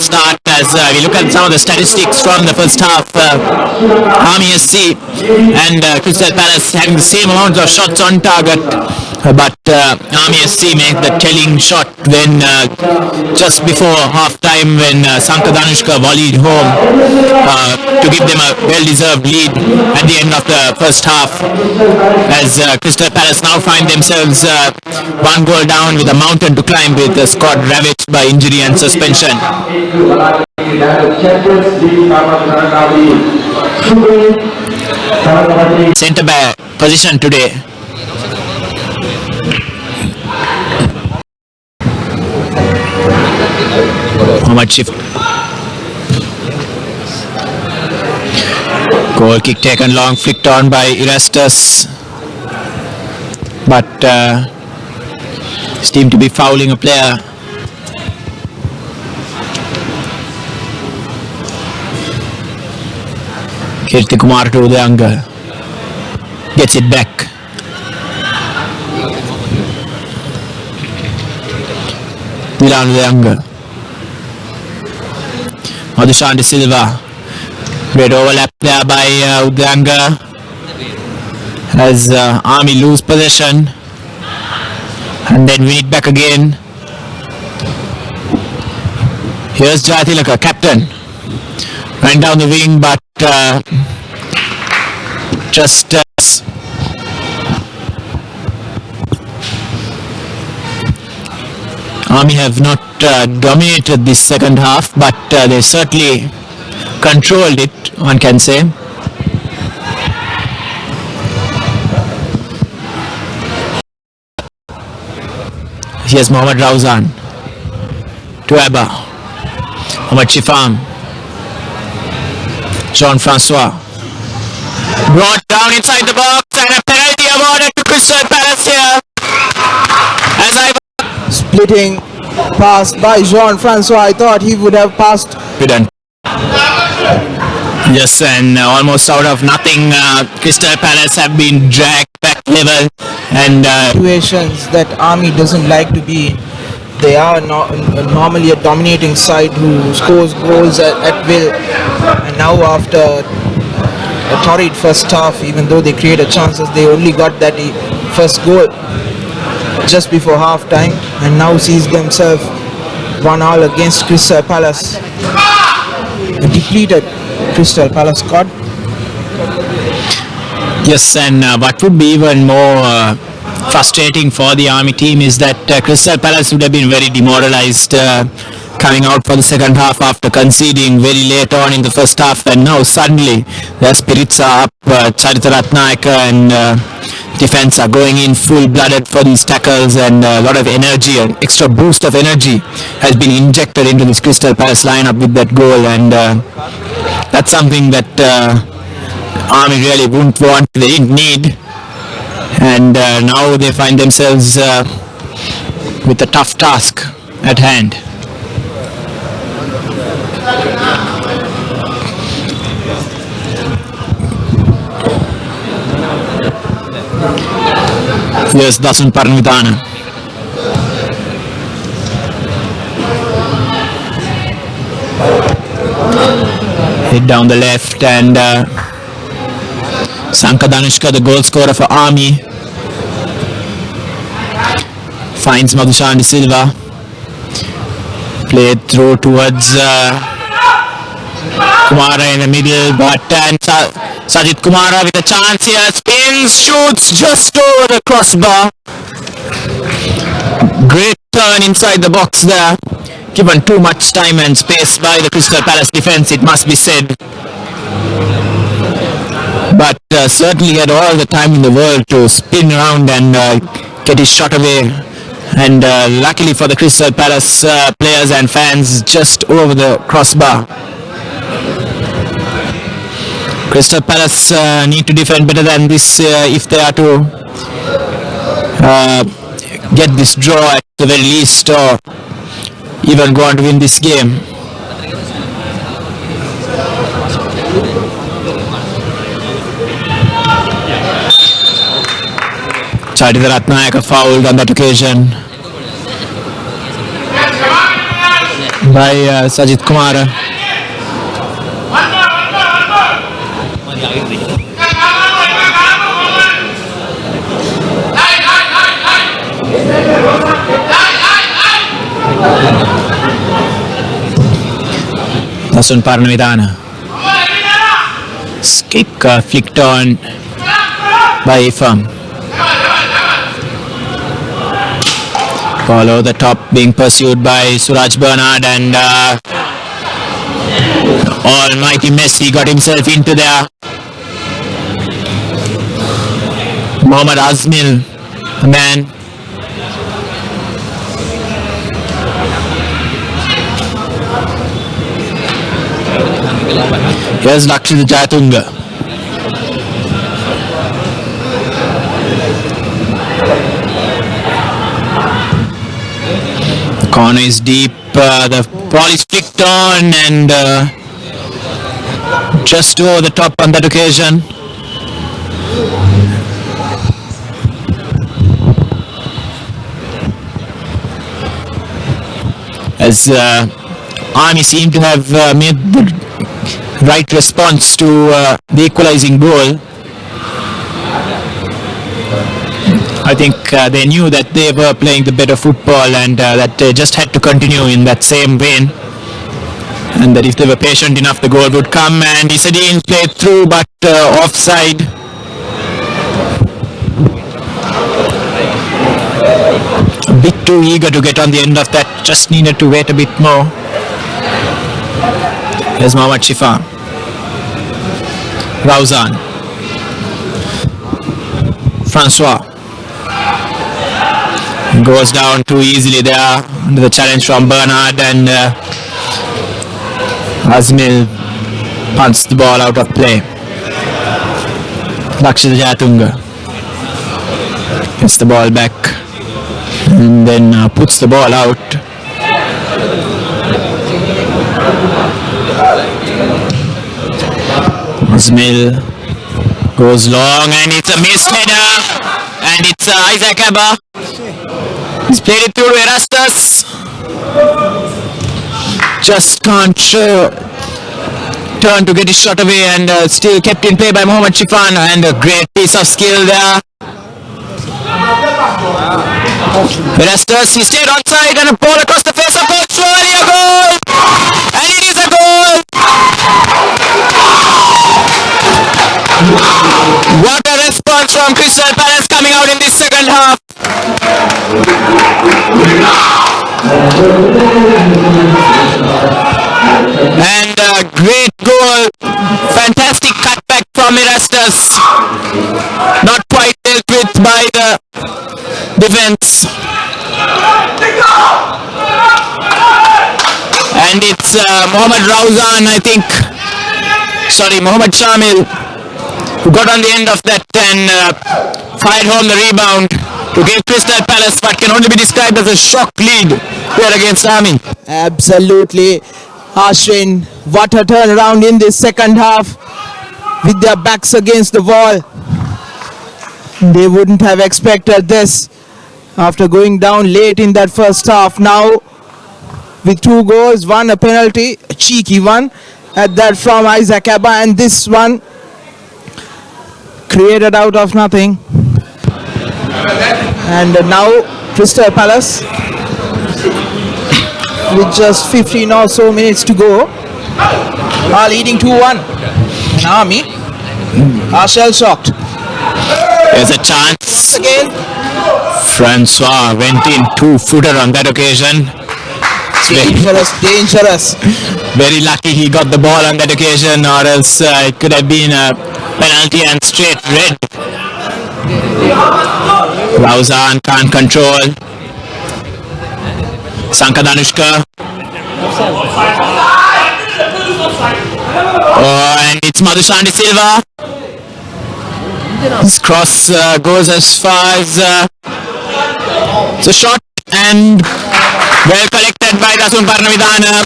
start as we look at some of the statistics from the first half. Army FC and Crystal Palace having the same amount of shots on target, but Army FC made the telling shot when just before half time when Sanka Danushka volleyed home to give them a well-deserved lead at the end of the first half, as Crystal Palace now find themselves one goal down with a mountain to climb, with the squad ravaged by injury and suspension. Centre back position today. Muhammad Shift. Goal kick taken long, flicked on by Erastus, but seemed to be fouling a player. Kirti Kumar to Udayanga, gets it back. Dilan Udayanga, Madhushan De Silva. Great overlap there by Udayanga as Army lose possession and then win it back again. Here's Jayatilaka, captain. Went down the wing, but just Army have not dominated this second half, but they certainly controlled it, one can say. Here's Mohammad Rauzan to Abba, Mohammad Shifam, Jean-Francois, brought down inside the box, and a penalty awarded to Crystal Palace here. As I splitting pass by Jean-Francois, I thought he would have passed. Yes, and almost out of nothing, Crystal Palace have been dragged back level, and Situations that Army doesn't like to be in. They are normally a dominating side who scores goals at will, and now after a torrid first half, even though they created chances, they only got that first goal just before half time, and now sees themselves 1-1 against Crystal Palace. A depleted Crystal Palace squad. yes, and what would be even more frustrating for the Army team is that Crystal Palace would have been very demoralized coming out for the second half after conceding very late on in the first half, and now suddenly their spirits are up. Charita Ratnayaka and defense are going in full-blooded for these tackles, and a lot of energy, an extra boost of energy has been injected into this Crystal Palace lineup with that goal, and that's something that Army really wouldn't want, they didn't need, and now they find themselves with a tough task at hand. Here's Dasun Parnvidana. Hit down the left, and Sanka Danushka, the goal scorer for Army, finds Madhushan De Silva. Played through towards Kumara in the middle, but Sajid Kumara with a chance here, spins, shoots just over the crossbar. Great turn inside the box there, given too much time and space by the Crystal Palace defense, it must be said. But certainly had all the time in the world to spin around and get his shot away. And luckily for the Crystal Palace players and fans, just over the crossbar. Crystal Palace need to defend better than this if they are to get this draw at the very least, or even go on to win this game. Chadida Ratnayaka fouled on that occasion by Sajid Kumar. Dasun Parnavidana. Kick flicked on by Ifam. Ball over the top being pursued by Suraj Bernard, and almighty Messi got himself into there. Mohammad Azmil, the man. Here's Lakshita Jayatunga. The corner is deep, the ball is flicked on, and just over the top on that occasion. As Army seem to have made the right response to the equalizing goal. I think they knew that they were playing the better football, and that they just had to continue in that same vein, and that if they were patient enough the goal would come. And Isadine played through, but offside. A bit too eager to get on the end of that, just needed to wait a bit more. Here's Mohammad Shifa. Rauzan. Francois. Goes down too easily there under the challenge from Bernard, and Azmil punts the ball out of play. Lakshita Jayatunga gets the ball back and then puts the ball out. Azmil goes long, and it's a missed header, and it's Isaac Abba. He's played it through to Erastus. Just can't turn to get his shot away, and still kept in play by Mohammad Shifan, and a great piece of skill there. Erastus, he stayed onside, and a ball across the face of goal. Surely a goal! And it is a goal! What a response from Crystal Palace coming out in this second half. And a great goal. Fantastic cutback from Erastus. Not quite dealt with by the defense. And it's Mohammad Rauzan, I think. Sorry, Mohammad Shamil, who got on the end of that and fired home the rebound to give Crystal Palace what can only be described as a shock lead here against Army. Absolutely, Ashwin, what a turnaround in this second half with their backs against the wall. They wouldn't have expected this after going down late in that first half. Now with 2 goals, one a penalty, a cheeky one at that from Isaac Abba, and this one created out of nothing. And now Crystal Palace with just 15 or so minutes to go are leading 2-1, and Army are shell shocked. There's a chance Again, Francois went in 2-footer on that occasion. dangerous. Very lucky he got the ball on that occasion, or else it could have been a penalty and straight red. Rauzan can't control. Sankadanushka. Oh, and it's Madhushandi Silva. His cross goes as far as it's a shot, and well collected by Dasun Parnavidana.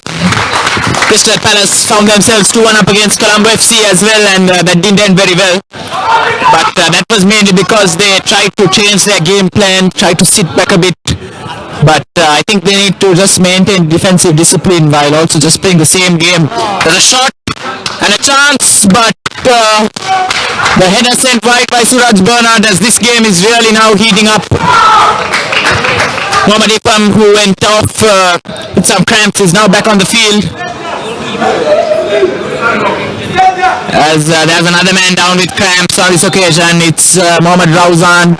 Crystal Palace found themselves 2-1 up against Colombo FC as well, and that didn't end very well. but that was mainly because they tried to change their game plan, tried to sit back a bit. But I think they need to just maintain defensive discipline while also just playing the same game. There's a shot and a chance, but the header sent wide by Suraj Bernard, as this game is really now heating up. Mohammad Ifam, who went off with some cramps, is now back on the field. As there's another man down with cramps on this occasion. It's Mohammad Rauzan.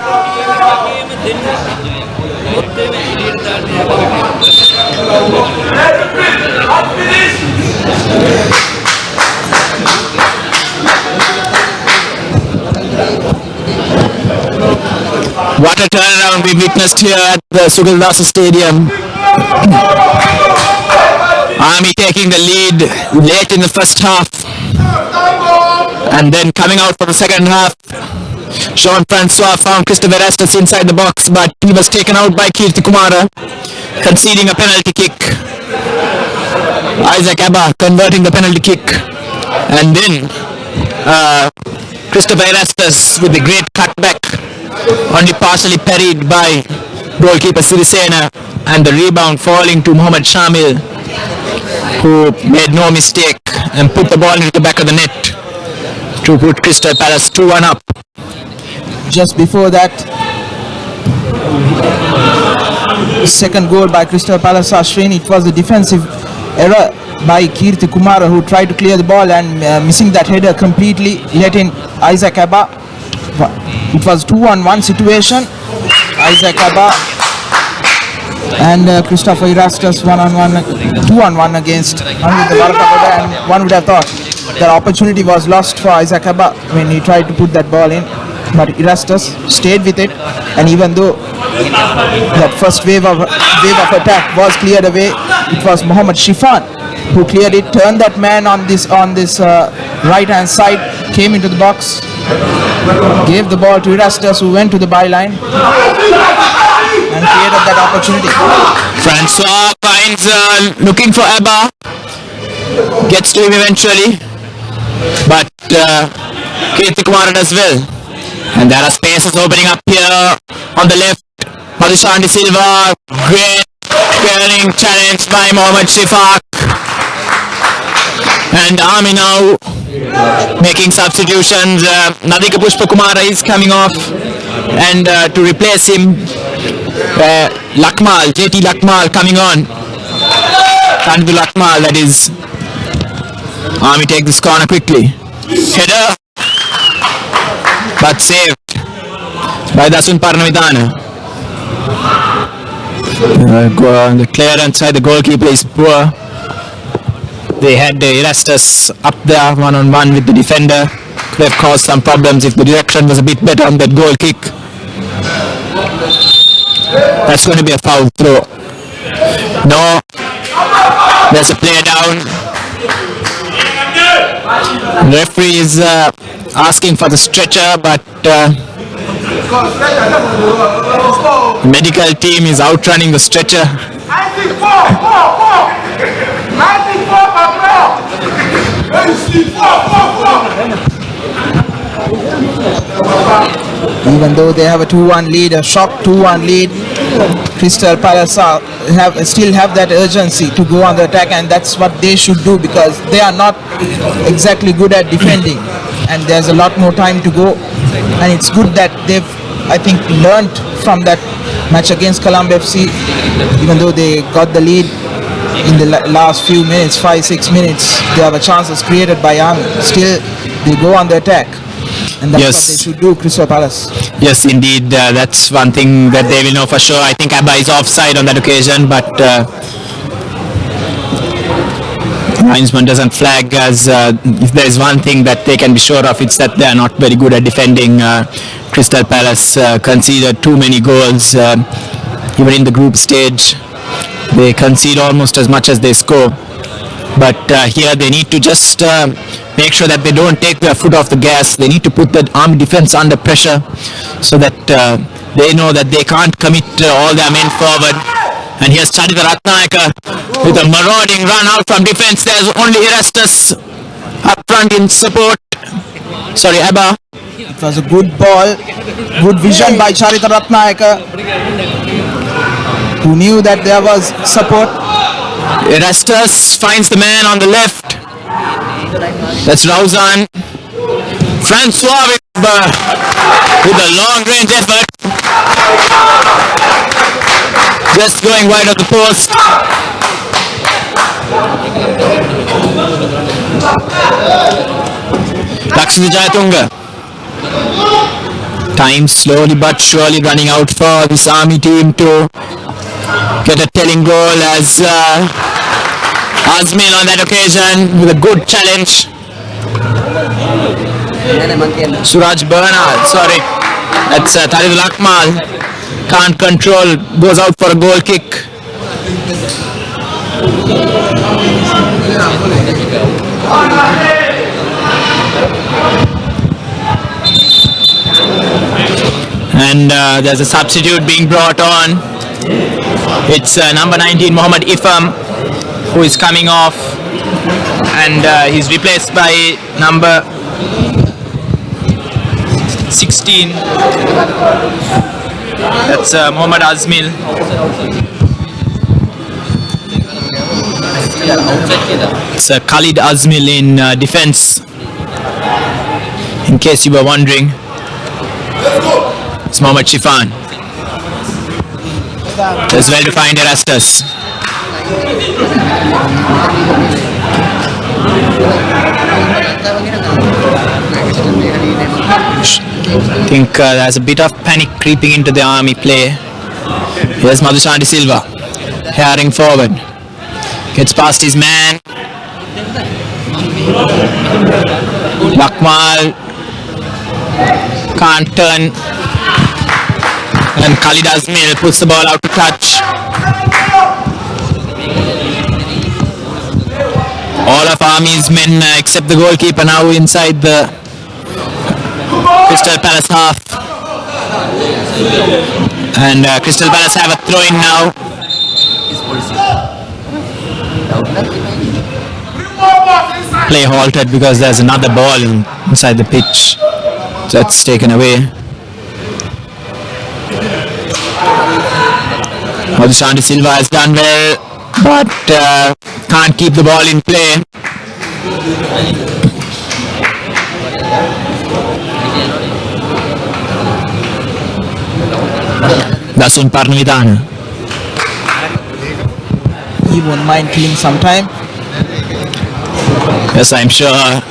What a turnaround we witnessed here at the Sugaldasa Stadium. Army taking the lead late in the first half, and then coming out for the second half. Jean-Francois found Christopher Estes inside the box, but he was taken out by Kirti Kumara, conceding a penalty kick. Isaac Abba converting the penalty kick, and then Christopher Estes with the great cutback, only partially parried by goalkeeper Sirisena, and the rebound falling to Mohammad Shamil, who made no mistake and put the ball into the back of the net to put Crystal Palace 2-1 up. Just before that, second goal by Crystal Palace, Ashwin, it was a defensive error by Kirti Kumara, who tried to clear the ball and missing that header completely, letting Isaac Abba. It was 2-on-1 situation. Isaac Abba and Christopher Erastus 2-on-1 against Anvita Barakabada, and one would have thought that opportunity was lost for Isaac Abba when he tried to put that ball in, but Erastus stayed with it, and even though that first wave of attack was cleared away, it was Mohammad Shifan who cleared it, turned that man on this right hand side, came into the box, gave the ball to Erastus, who went to the byline and created that opportunity. Francois finds looking for Abba, gets to him eventually, but Kirti Kumar does well, and there are spaces opening up here on the left. Madhusan De Silva, great clearing challenge by Mohammad Shifaq, and Army now making substitutions. Nadika Pushpa Kumara is coming off, and to replace him, Lakmal, JT Lakmal coming on. Tandu Lakmal, that is. Army take this corner quickly. Header, but saved by Dasun Parnavidana. The clearance side, the goalkeeper is poor. They had Erastus up there one-on-one with the defender. Could have caused some problems if the direction was a bit better on that goal kick. That's going to be a foul throw. No. There's a player down. The referee is asking for the stretcher, but medical team is outrunning the stretcher. Even though they have a 2-1 lead, a shock 2-1 lead, Crystal Palace still have that urgency to go on the attack, and that's what they should do, because they are not exactly good at defending, and there's a lot more time to go. And it's good that they've, I think, learned from that match against Colombo FC. Even though they got the lead in the last few minutes, 5-6 minutes, they have a chances created by Army. Still, they go on the attack, and that's what they should do, Crystal Palace. Yes, indeed, that's one thing that they will know for sure. I think Abba is offside on that occasion, but linesman doesn't flag, as if there is one thing that they can be sure of, it's that they are not very good at defending. Crystal Palace conceded too many goals, even in the group stage. They concede almost as much as they score. But here they need to just make sure that they don't take their foot off the gas. They need to put the Army defense under pressure so that they know that they can't commit all their men forward. And here's Chadita Ratnayaka with a marauding run out from defense. There's only Erastus up front in support. Sorry, Abba. It was a good ball, good vision by Charita Ratnayaka, who knew that there was support. Erastus finds the man on the left. That's Rauzan. Francois with a long range effort. Just going wide of the post. Lakshmi Jayatunga. Time slowly but surely running out for this Army team to get a telling goal as Azmil on that occasion with a good challenge. Suraj Bernard, sorry, that's Talib Lakmal, can't control, goes out for a goal kick. And there's a substitute being brought on. It's number 19 Mohammad Ifam who is coming off, and he's replaced by number 16. That's Mohammad Azmil. It's Khalid Azmil in defense, in case you were wondering. It's Mohammad Shifan. There's well-defined Erastus. I think there's a bit of panic creeping into the Army play. Here's Madhushanti Silva, herring forward. Gets past his man. Lakmal can't turn. And Khalid Azmil puts the ball out to touch. All of Army's men except the goalkeeper now inside the Crystal Palace half. And Crystal Palace have a throw-in now. Play halted because there's another ball inside the pitch. So that's taken away. Madhushanti Silva has done well, but can't keep the ball in play. Dasun Parnvidana. He won't mind killing some time. Yes, I'm sure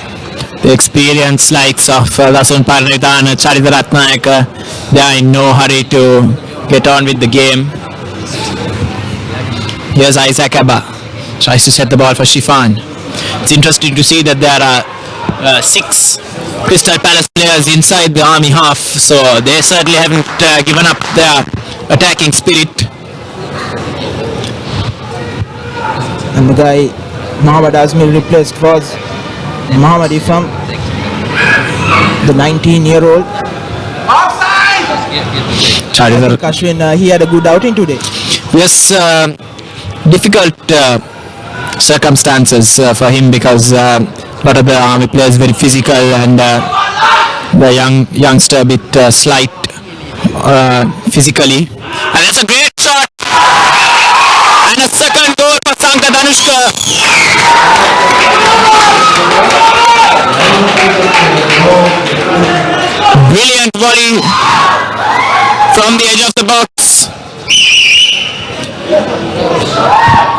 the experienced likes of Dasun Parnvidana, Charita Ratnayaka, they are in no hurry to get on with the game. Here's Isaac Abba, tries to set the ball for Shifan. It's interesting to see that there are 6 Crystal Palace players inside the Army half, so they certainly haven't given up their attacking spirit. And the guy Mohammad Azmil replaced was Mohammad Ifam, the 19-year-old. Kashwin, he had a good outing today. Yes, difficult circumstances for him because a lot of the Army players very physical and the youngster a bit slight physically. And that's a great shot! And a second goal for Sanka Danushka. Brilliant volley from the edge of the box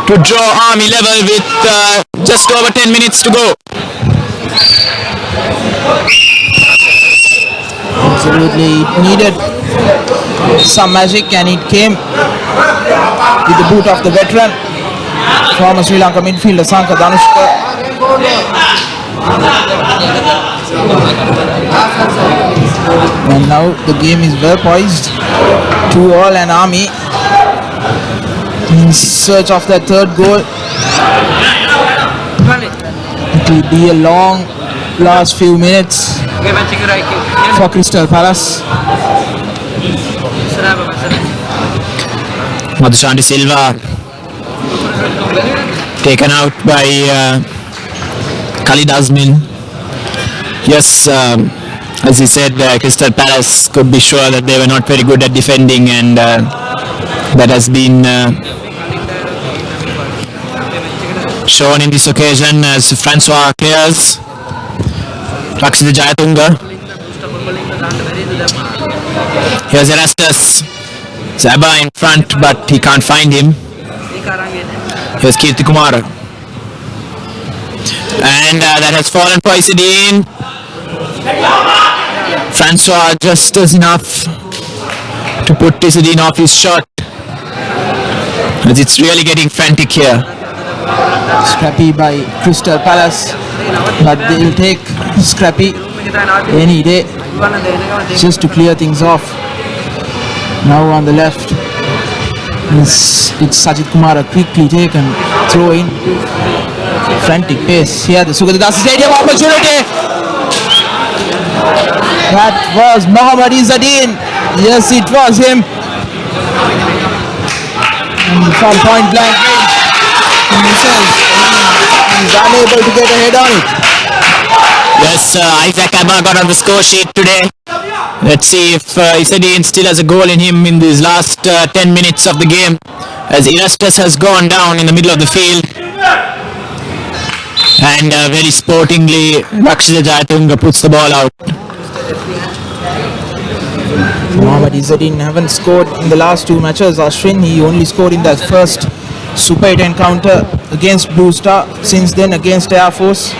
to draw Army level with just over 10 minutes to go. Absolutely, it needed some magic, and it came with the boot of the veteran, former Sri Lanka midfielder Sanka Danushka. And now the game is well poised. 2-2 and Army in search of their third goal. It will be a long last few minutes for Crystal Palace. Madhushanti Silva taken out by Khalid Azmil. Yes, As he said, Crystal Palace could be sure that they were not very good at defending, and that has been shown in this occasion as Francois clears. Rakshita Jayatunga. Here's Erastus. Zaba in front, but he can't find him. Here's Kirti Kumar. And that has fallen for Isidine. Francois just does enough to put Isidine off his shot. As it's really getting frantic here. Scrappy by Crystal Palace, but they'll take Scrappy any day just to clear things off. Now on the left, it's Sajid Kumar quickly taken, throw in, frantic pace. Here the Sugatadas Stadium opportunity. That was Mohammad Izzadeen. Yes, it was him. And from point blank range, himself, he's unable to get a head on it. Yes, Isaac Abba got on the score sheet today. Let's see if Isidine still has a goal in him in these last 10 minutes of the game, as Erastus has gone down in the middle of the field. And very sportingly, Rakshita Jayatunga puts the ball out. Mohammad Izzadeen haven't scored in the last two matches. Ashwin, he only scored in that first Super 8 encounter against Blue Star. Since then against Air Force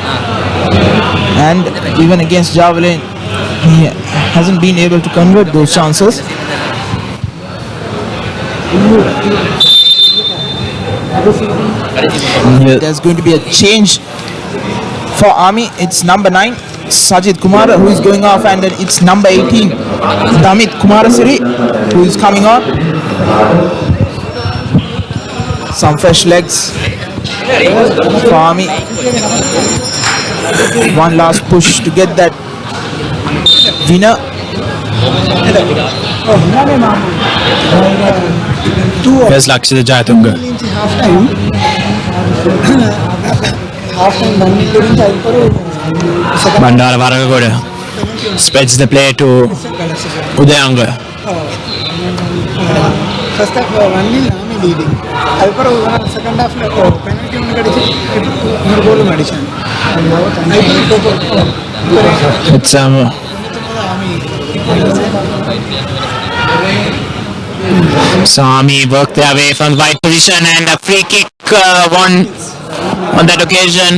and even against Javelin, he hasn't been able to convert those chances. There's going to be a change for Army. It's number 9, Sajid Kumar, who is going off, and then it's number 18, Damit Kumarasiri, who is coming on. Some fresh legs for Army. One last push to get that winner. Here's Lakshita Jayatunga. Bandara Varagagoda spreads the play to Udayanga. First half 1-0 Army leading. Second half penalty goal ಮಾಡಿದ್ದಾನೆ. It's Sami worked their way from the wide position, and a free kick won on that occasion.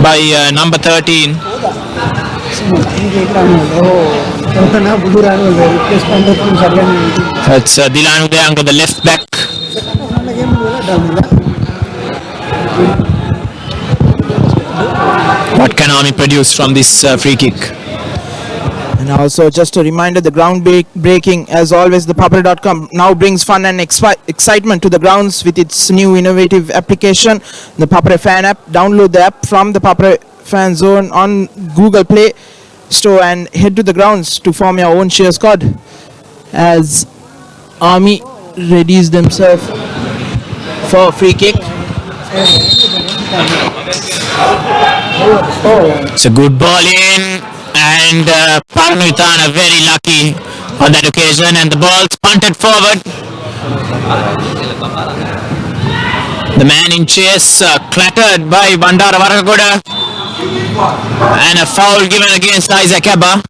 By number 13. That's Dilan Udayanga, the left back. What can Army produce from this free kick? And also just a reminder, the ground breaking, as always, ThePapare.com now brings fun and excitement to the grounds with its new innovative application, the Papare Fan app. Download the app from the Papare Fan Zone on Google Play Store and head to the grounds to form your own cheer squad as Army readies themselves for a free kick. It's a good ball in, and Parnuitan are very lucky on that occasion, and the ball's punted forward. The man in chase clattered by Bandara Varagagoda, and a foul given against Isaac Abba.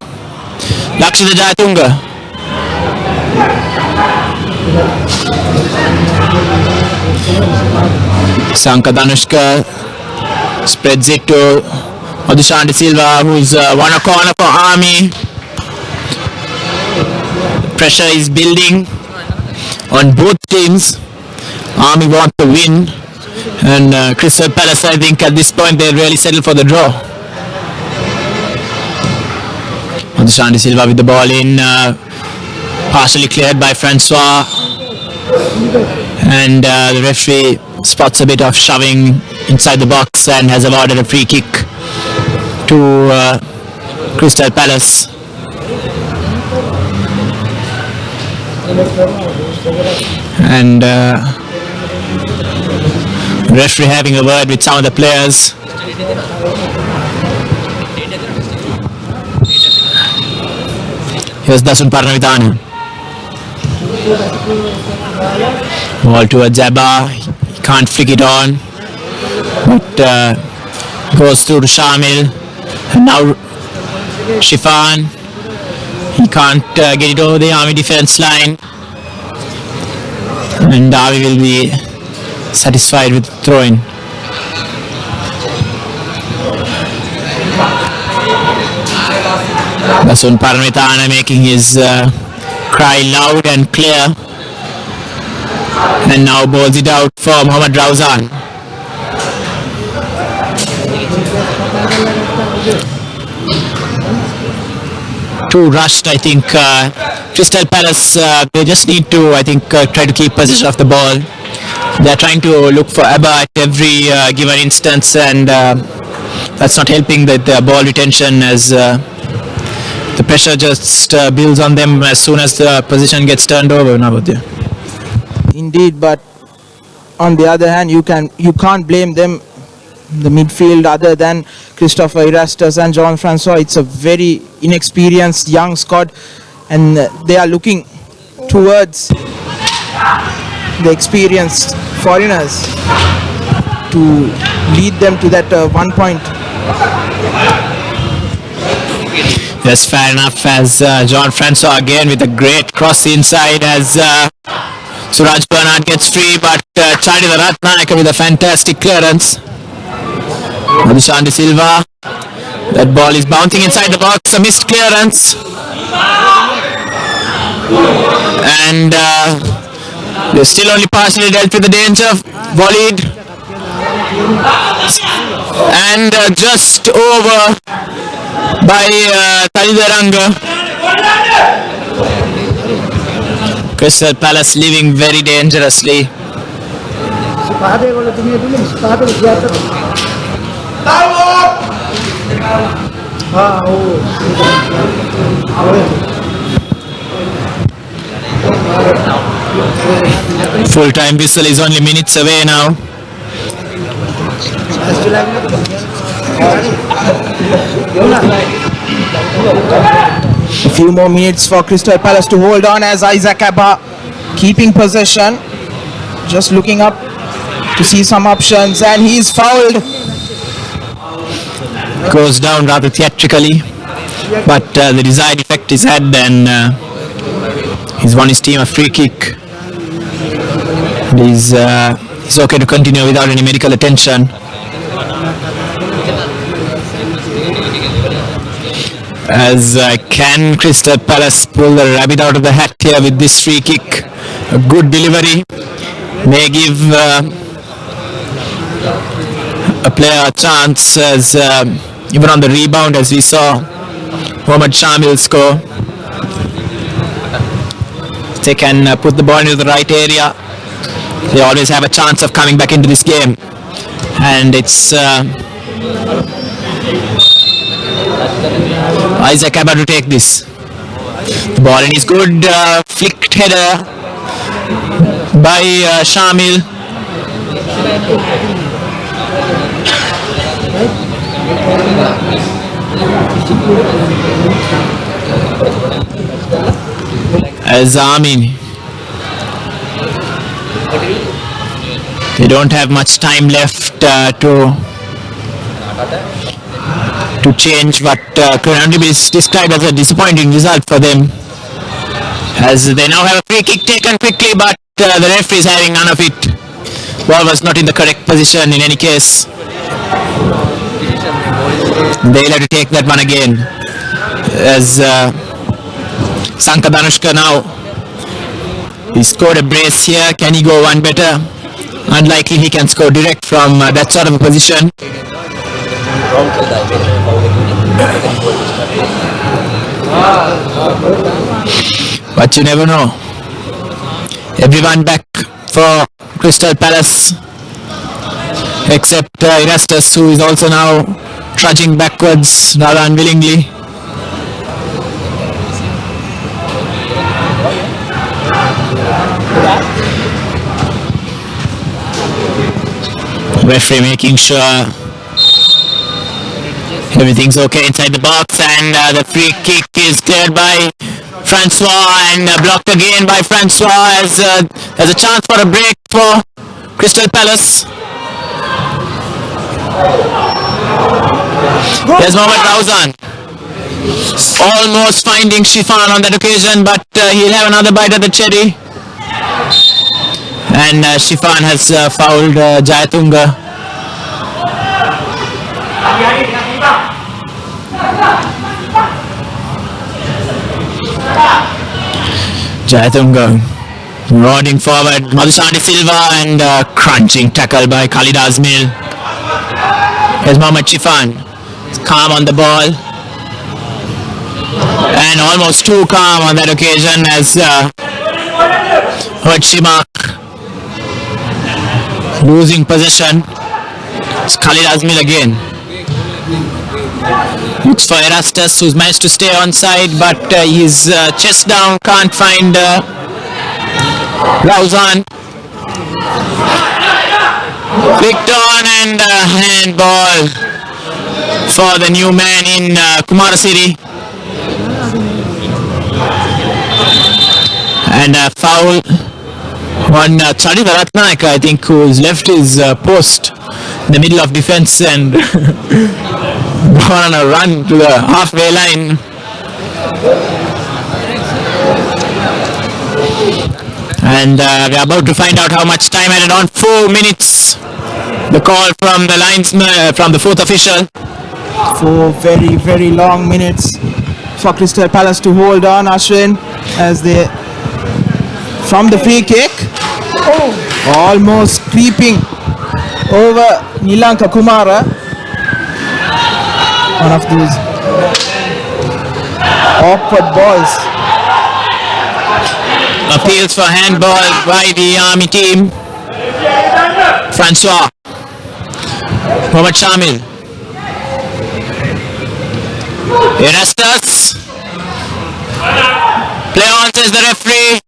Lakshita Jayatunga. Sanka Danushka spreads it to Odishan De Silva, who is won a corner for Army. Pressure is building on both teams. Army want to win, and Crystal Palace, I think at this point they really settle for the draw. Odishan De Silva with the ball in, partially cleared by Francois, and the referee spots a bit of shoving inside the box and has awarded a free kick to Crystal Palace. And referee having a word with some of the players. Here's Dasun Parnavitana. Ball towards Abba. He can't flick it on. But goes through to Shamil. And now Shifan. He can't get it over the Army defense line. And Army will be satisfied with throwing. Dasun Parnavitana making his cry loud and clear. And now balls it out for Mohammad Rauzan. Too rushed, I think. Crystal Palace, they just need to, I think, try to keep possession of the ball. They're trying to look for Abba at every given instance, and that's not helping the ball retention, as the pressure just builds on them as soon as the position gets turned over. Indeed, but on the other hand, you can't blame them, the midfield, other than Christopher Erastus and John Francois. It's a very inexperienced young squad, and they are looking towards the experienced foreigners to lead them to that 1 point. Yes, fair enough, as John Francois again with a great cross inside, as Suraj Bernard gets free, but Chadila Ratnayaka with a fantastic clearance. Madhushan De Silva, that ball is bouncing inside the box, a missed clearance. And they're still only partially dealt with the danger. Volleyed. And just over by Talidaranga. Crystal Palace leaving very dangerously. Full-time whistle is only minutes away now. A few more minutes for Crystal Palace to hold on, as Isaac Abba keeping possession, just looking up to see some options, and he's fouled. Goes down rather theatrically, but the desired effect is had, and he's won his team a free kick. He's okay to continue without any medical attention. As can Crystal Palace pull the rabbit out of the hat here with this free kick? A good delivery may give a player a chance, as even on the rebound, as we saw Mohammad Shamil score. They can put the ball into the right area, they always have a chance of coming back into this game. And it's Isaac Abba to take this. The ball in is good, flicked header by Shamil. As Amin, they don't have much time left to change what can only be described as a disappointing result for them, as they now have a free kick taken quickly, but the referee is having none of it. Ball was not in the correct position in any case. They'll have to take that one again, as Sanka Danushka now, he scored a brace here. Can he go one better? Unlikely he can score direct from that sort of a position. But you never know. Everyone back for Crystal Palace except Erastus, who is also now trudging backwards rather unwillingly. Referee making sure Everything's okay inside the box, and the free kick is cleared by Francois and blocked again by Francois as there's a chance for a break for Crystal Palace. There's Mohamed Rauzan. Almost finding Shifan on that occasion, but he'll have another bite at the cherry. And Shifan has fouled Jayatunga. Jayatunga rodding forward, Madhusani Silva, and crunching tackle by Khalid Azmil. Here's Mohamed Shifan. He's calm on the ball. And almost too calm on that occasion as Shimak losing possession. It's Khalid Azmil again. Looks for Erastus, who's managed to stay on side, but he's chest down, can't find Rauzan. Flicked on, and handball for the new man in Kumarasiri. And a foul on Chaditha Ratnayaka, I think, who's left his post in the middle of defense and gone on a run to the halfway line. And we're about to find out how much time added on. 4 minutes. The call from the linesman, from the fourth official. 4 very, very long minutes for Crystal Palace to hold on, Ashwin, as they, from the free kick, almost creeping over Nilanka Kumara. One of those awkward balls. Appeals for handball by the Army team. Francois. Mohamed Shamil. Erastus. Play on, says the referee.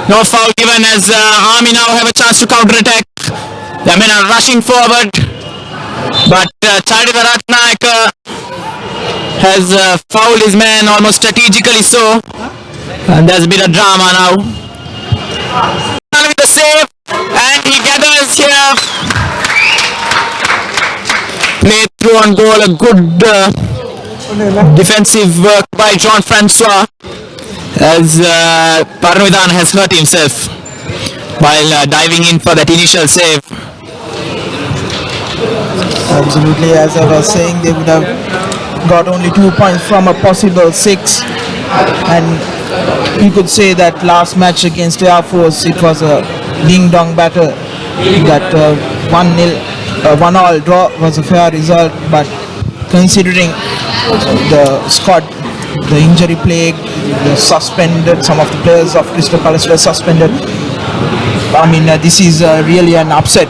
No foul given as Army now have a chance to counter-attack. The men are rushing forward, but Chaditha Ratnayaka has fouled his man almost strategically so, and there's a bit of drama now. With the save, and he gathers here. Play through on goal, a good defensive work by Jean Francois as Parmidan has hurt himself while diving in for that initial save. Absolutely, as I was saying, they would have got only 2 points from a possible 6, and you could say that last match against Air Force, it was a ding-dong battle. That 1-all draw was a fair result, but considering the squad, the injury plague, the suspended, some of the players of Crystal Palace were suspended. I mean, this is really an upset.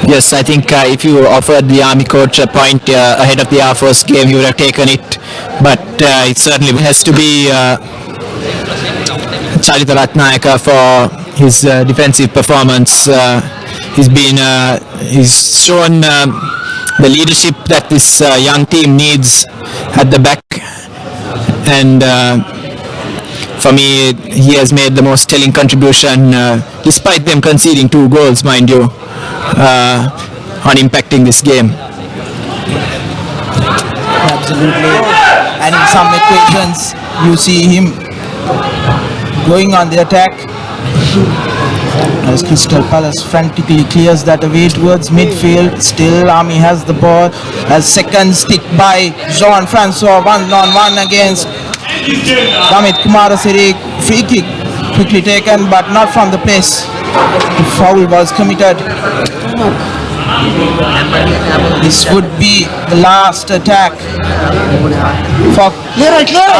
Yes, I think if you offered the Army coach a point ahead of the Air Force game, he would have taken it. But it certainly has to be Chaditha Ratnayaka for his defensive performance. He's shown the leadership that this young team needs at the back, and for me, he has made the most telling contribution, despite them conceding 2 goals, mind you, on impacting this game. Absolutely, and in some occasions you see him going on the attack as Crystal Palace frantically clears that away towards midfield. Still Army has the ball as second stick by Jean-Francois, 1-on-1 against Amit Kumarasiri. Free kick quickly taken, but not from the place. The foul was committed. This would be the last attack for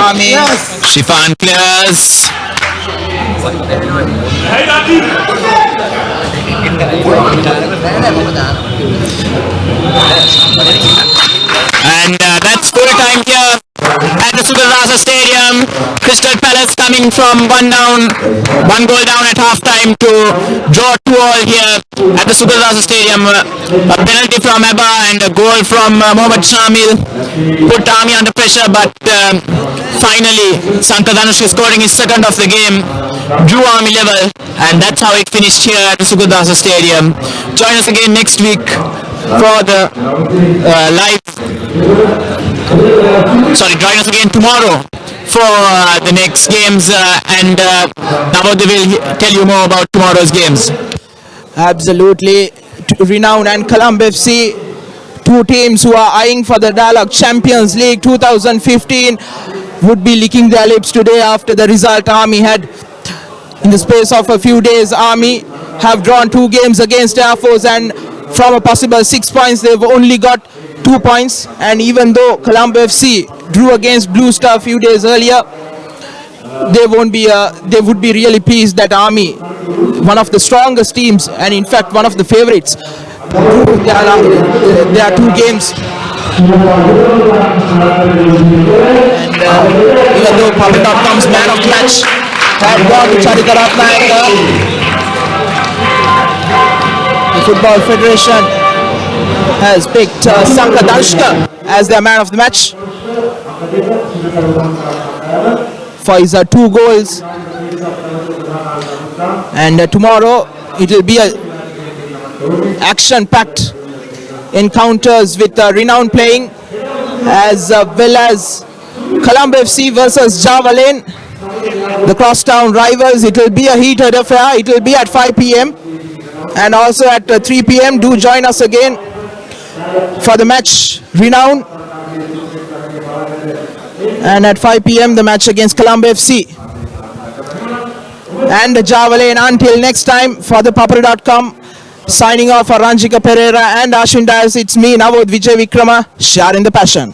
Army. Shifan clears. And that's full time here at the Sugarrasa Stadium. Crystal Palace coming coming from one goal down at half-time to draw 2-2 here at the Sukadasa Stadium. A penalty from Eba and a goal from Mohammad Shamil put Army under pressure, but finally Sankadanush scoring his second of the game drew Army level, and that's how it finished here at the Sukadasa Stadium. Join us again next week for the join us again tomorrow for the next games, and Navodh will tell you more about tomorrow's games. Absolutely. Renown and Colombo FC, two teams who are eyeing for the Dialog Champions League 2015, would be licking their lips today after the result Army had. In the space of a few days, Army have drawn 2 games against Air Force, and from a possible 6 points, they've only got 2 points. And even though Colombo FC drew against Blue Star a few days earlier, they would be really pleased that Army, one of the strongest teams and in fact one of the favorites, drew their 2 games. And even though Papa.com's man of the match had gone to Charika Ratnayaka, the Football Federation has picked Sankadanush as their man of the match for his 2 goals. And tomorrow it will be a action-packed encounters with Renown playing, as well as Colombo FC versus Javelin, the crosstown rivals. It will be a heated affair. It will be at 5 p.m. and also at 3 p.m. Do join us again for the match Renown, and at 5 p.m. the match against Colombo FC and Javelin. Until next time, for ThePapare.com, signing off for Ranjika Pereira and Ashwin Dias, it's me, Navodh Vijay Vikrama, sharing the passion.